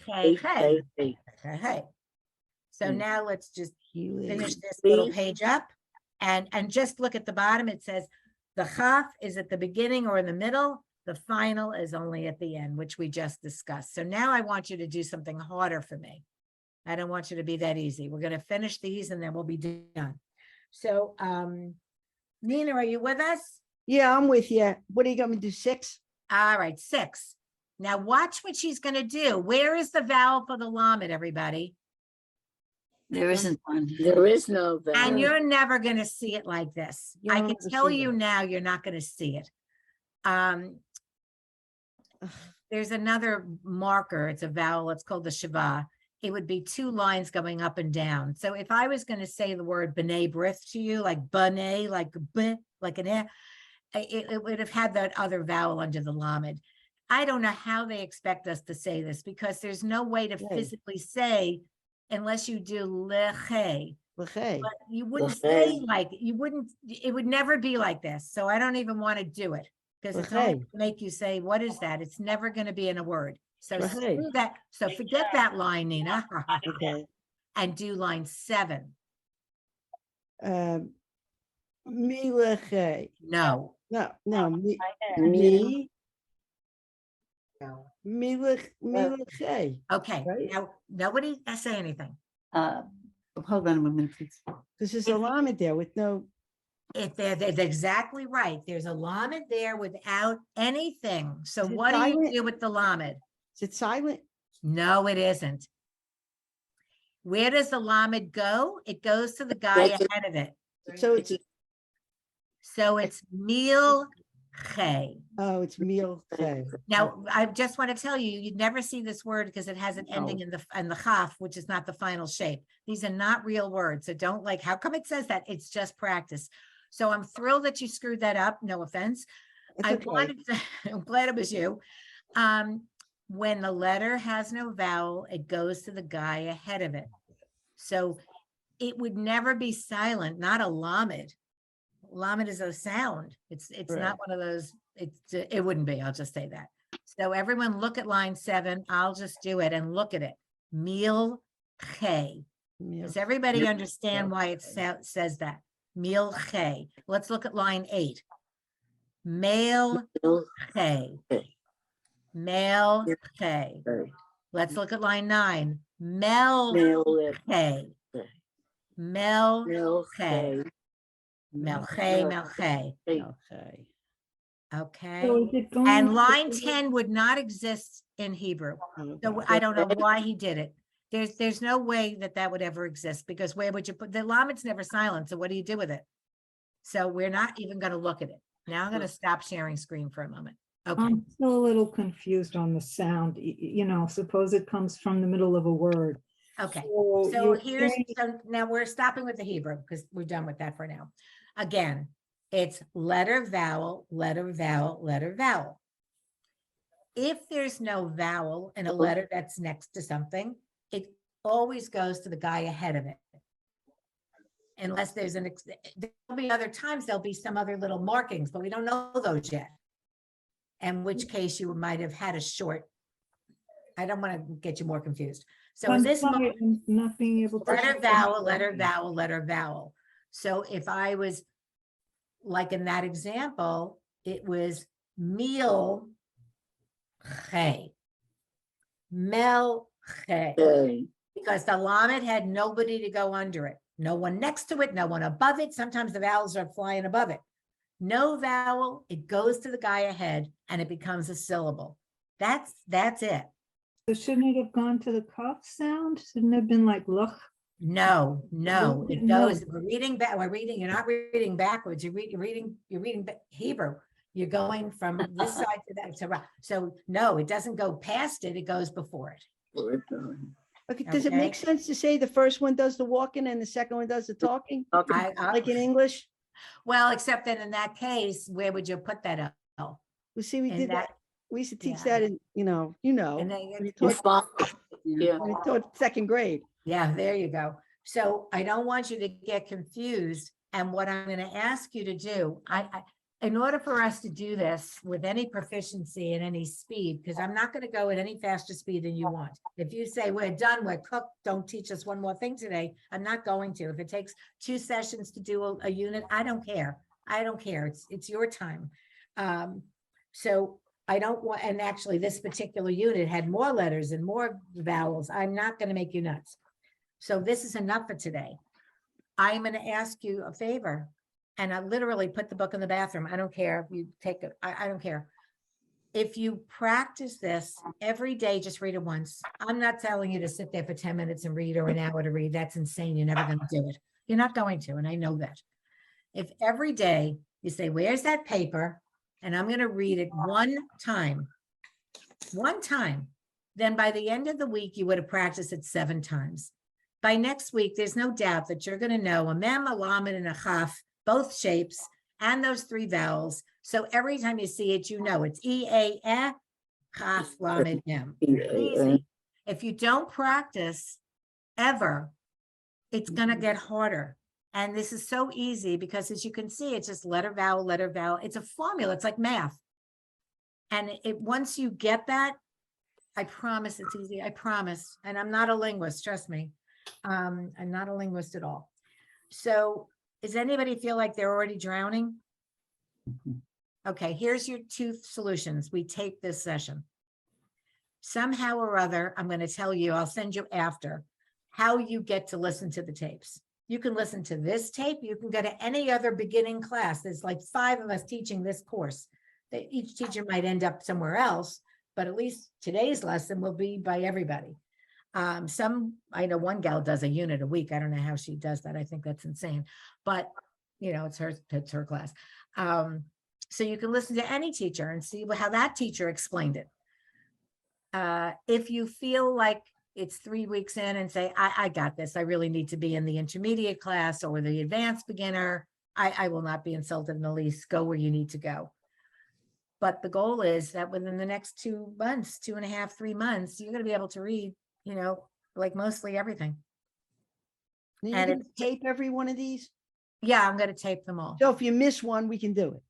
[SPEAKER 1] ke, ke. So now let's just finish this little page up and just look at the bottom. It says the chaf is at the beginning or in the middle. The final is only at the end, which we just discussed. So now I want you to do something harder for me. I don't want you to be that easy. We're going to finish these and then we'll be done. So, Nina, are you with us?
[SPEAKER 3] Yeah, I'm with you. What are you going to do? 6?
[SPEAKER 1] All right, 6. Now watch what she's going to do. Where is the vowel for the lamed, everybody?
[SPEAKER 8] There isn't one.
[SPEAKER 7] There is no vowel.
[SPEAKER 1] And you're never going to see it like this.
[SPEAKER 3] You're
[SPEAKER 1] I
[SPEAKER 3] not
[SPEAKER 1] can
[SPEAKER 3] gonna
[SPEAKER 1] tell
[SPEAKER 3] see
[SPEAKER 1] you
[SPEAKER 3] it.
[SPEAKER 1] now, you're not going to see it. There's another marker. It's a vowel. It's called the Shiva. It would be 2 lines going up and down. So if I was going to say the word b'nai brith to you, like b'nai, like b, like an eh, it would have had that other vowel under the lamed. I don't know how they expect us to say this because there's no way to
[SPEAKER 3] Right.
[SPEAKER 1] physically say unless you do leche.
[SPEAKER 3] Okay.
[SPEAKER 1] But you wouldn't say like, it would never be like this. So I don't even want to do it because it's only
[SPEAKER 3] Okay.
[SPEAKER 1] gonna make you say, what is that? It's never going to be in a word. So
[SPEAKER 3] Okay.
[SPEAKER 1] screw that. So forget that line, Nina,
[SPEAKER 3] Okay.
[SPEAKER 1] and do line 7.
[SPEAKER 3] Mileche.
[SPEAKER 1] No.
[SPEAKER 3] No,
[SPEAKER 7] Me.
[SPEAKER 3] Mileche.
[SPEAKER 1] Okay.
[SPEAKER 3] Right.
[SPEAKER 1] Now, nobody say anything.
[SPEAKER 8] Uh, Hold on a minute, please.
[SPEAKER 3] Because there's a lamed there with no,
[SPEAKER 1] If that's exactly right. There's a lamed there without anything. So
[SPEAKER 3] Is it
[SPEAKER 1] what do you
[SPEAKER 3] silent?
[SPEAKER 1] do with the lamed?
[SPEAKER 3] is it silent?
[SPEAKER 1] No, it isn't. Where does the lamed go? It goes to the guy ahead of it.
[SPEAKER 3] So it's,
[SPEAKER 1] So it's meal che.
[SPEAKER 3] oh, it's meal.
[SPEAKER 1] Now, I just want to tell you, you'd never see this word because it has an ending in the chaf, which is not the final shape. These are not real words. So don't like, how come it says that? It's just practice. So I'm thrilled that you screwed that up. No offense.
[SPEAKER 3] It's
[SPEAKER 1] I
[SPEAKER 3] okay.
[SPEAKER 1] wanted to, I'm glad it was you. When the letter has no vowel, it goes to the guy ahead of it. So it would never be silent, not a lamed. Lamed is a sound. It's
[SPEAKER 3] Right.
[SPEAKER 1] not one of those, it wouldn't be, I'll just say that. So everyone look at line 7. I'll just do it and look at it. Meal che.
[SPEAKER 3] Meal.
[SPEAKER 1] Does everybody understand why it says that? Meal che. Let's look at line 8. Male che. Male che. Let's look at line 9. Mel che. Mel che. Melche, melche.
[SPEAKER 3] Okay.
[SPEAKER 1] Okay.
[SPEAKER 6] So is it going
[SPEAKER 1] And
[SPEAKER 6] to
[SPEAKER 1] line
[SPEAKER 6] the-
[SPEAKER 1] 10 would not exist in Hebrew. So
[SPEAKER 3] Okay.
[SPEAKER 1] I don't know why he did it. There's no way that would ever exist because where would you put the lamed's never silent. So what do you do with it? So we're not even going to look at it. Now I'm going to stop sharing screen for a moment. Okay.
[SPEAKER 6] I'm still a little confused on the sound. You know, suppose it comes from the middle of a word.
[SPEAKER 1] Okay.
[SPEAKER 6] So
[SPEAKER 1] So
[SPEAKER 6] you're saying-
[SPEAKER 1] so now we're stopping with the Hebrew because we're done with that for now. Again, it's letter, vowel, letter, vowel, letter, vowel. If there's no vowel in a letter that's next to something, it always goes to the guy ahead of it. Unless there's there'll be other times, there'll be some other little markings, but we don't know those yet. In which case you might have had a short, I don't want to get you more confused. So in
[SPEAKER 6] I'm
[SPEAKER 1] this
[SPEAKER 6] sorry,
[SPEAKER 1] moment,
[SPEAKER 6] I'm not being able to.
[SPEAKER 1] letter, vowel, letter, vowel, letter, vowel. So if I was like in that example, it was meal, che, mel, che, because the lamed had nobody to go under it. No one next to it, no one above it. Sometimes the vowels are flying above it. No vowel, it goes to the guy ahead and it becomes a syllable. That's it.
[SPEAKER 6] So shouldn't it have gone to the cough sound? Shouldn't it have been like look?
[SPEAKER 1] No,
[SPEAKER 6] No,
[SPEAKER 1] it
[SPEAKER 6] no.
[SPEAKER 1] goes, we're reading back, you're not reading backwards, you're reading Hebrew. You're going from this side to that. So no, it doesn't go past it, it goes before it.
[SPEAKER 3] Okay, does it make
[SPEAKER 1] Okay.
[SPEAKER 3] sense to say the first one does the walking and the second one does the talking? Like in English?
[SPEAKER 1] Well, except that in that case, where would you put that L?
[SPEAKER 3] We see, we
[SPEAKER 1] In
[SPEAKER 3] did that.
[SPEAKER 1] that-
[SPEAKER 3] We used to teach
[SPEAKER 1] yeah.
[SPEAKER 3] that in,
[SPEAKER 1] And
[SPEAKER 3] when
[SPEAKER 1] then
[SPEAKER 3] you
[SPEAKER 1] it's-
[SPEAKER 3] taught, when you taught second grade.
[SPEAKER 1] Yeah, there you go. So I don't want you to get confused. And what I'm going to ask you to do, in order for us to do this with any proficiency and any speed, because I'm not going to go at any faster speed than you want. If you say we're done, we're cooked, don't teach us one more thing today, I'm not going to. If it takes 2 sessions to do a unit, I don't care. I don't care. It's your time. So I don't want, and actually this particular unit had more letters and more vowels. I'm not going to make you nuts. So this is enough for today. I'm going to ask you a favor. And I literally put the book in the bathroom. I don't care if you take it. I don't care. If you practice this every day, just read it once. I'm not telling you to sit there for 10 minutes and read or an hour to read. That's insane. You're never going to do it. You're not going to. And I know that. If every day you say, where's that paper? And I'm going to read it one time, then by the end of the week, you would have practiced it 7 times. By next week, there's no doubt that you're going to know a mem, a lamed, and a chaf, both shapes, and those 3 vowels. So every time you see it, you know it's E-A-E, chaf, lamed, mem. Easy. If you don't practice ever, it's going to get harder. And this is so easy because as you can see, it's just letter, vowel, letter, vowel. It's a formula. It's like math. And once you get that, I promise it's easy. I promise. And I'm not a linguist, trust me. I'm not a linguist at all. So does anybody feel like they're already drowning? Okay, here's your 2 solutions. We tape this session. Somehow or other, I'm going to tell you, I'll send you after. how you get to listen to the tapes. You can listen to this tape. You can go to any other beginning class. There's like 5 of us teaching this course. That each teacher might end up somewhere else, but at least today's lesson will be by everybody. I know one gal does a unit a week. I don't know how she does that. I think that's insane, but it's her class. So you can listen to any teacher and see how that teacher explained it. If you feel like it's 3 weeks in and say, I got this, I really need to be in the intermediate class or the advanced beginner, I will not be insulted in the least. Go where you need to go. But the goal is that within the next 2 months, 2.5, 3 months, you're going to be able to read, like mostly everything.
[SPEAKER 3] Now, you're
[SPEAKER 1] And
[SPEAKER 3] gonna tape every one of these?
[SPEAKER 1] Yeah, I'm going to tape them all.
[SPEAKER 3] So if you miss one, we can do it.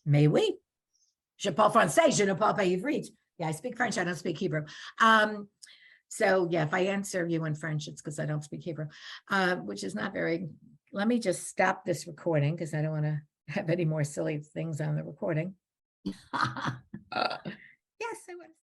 [SPEAKER 1] Mais oui. Je parle français, je ne parle pas ivrite. Yeah, I speak French, I don't speak Hebrew. So yeah, if I answer you in French, it's because I don't speak Hebrew, which is not very, let me just stop this recording because I don't want to have any more silly things on the recording. Yes, I was.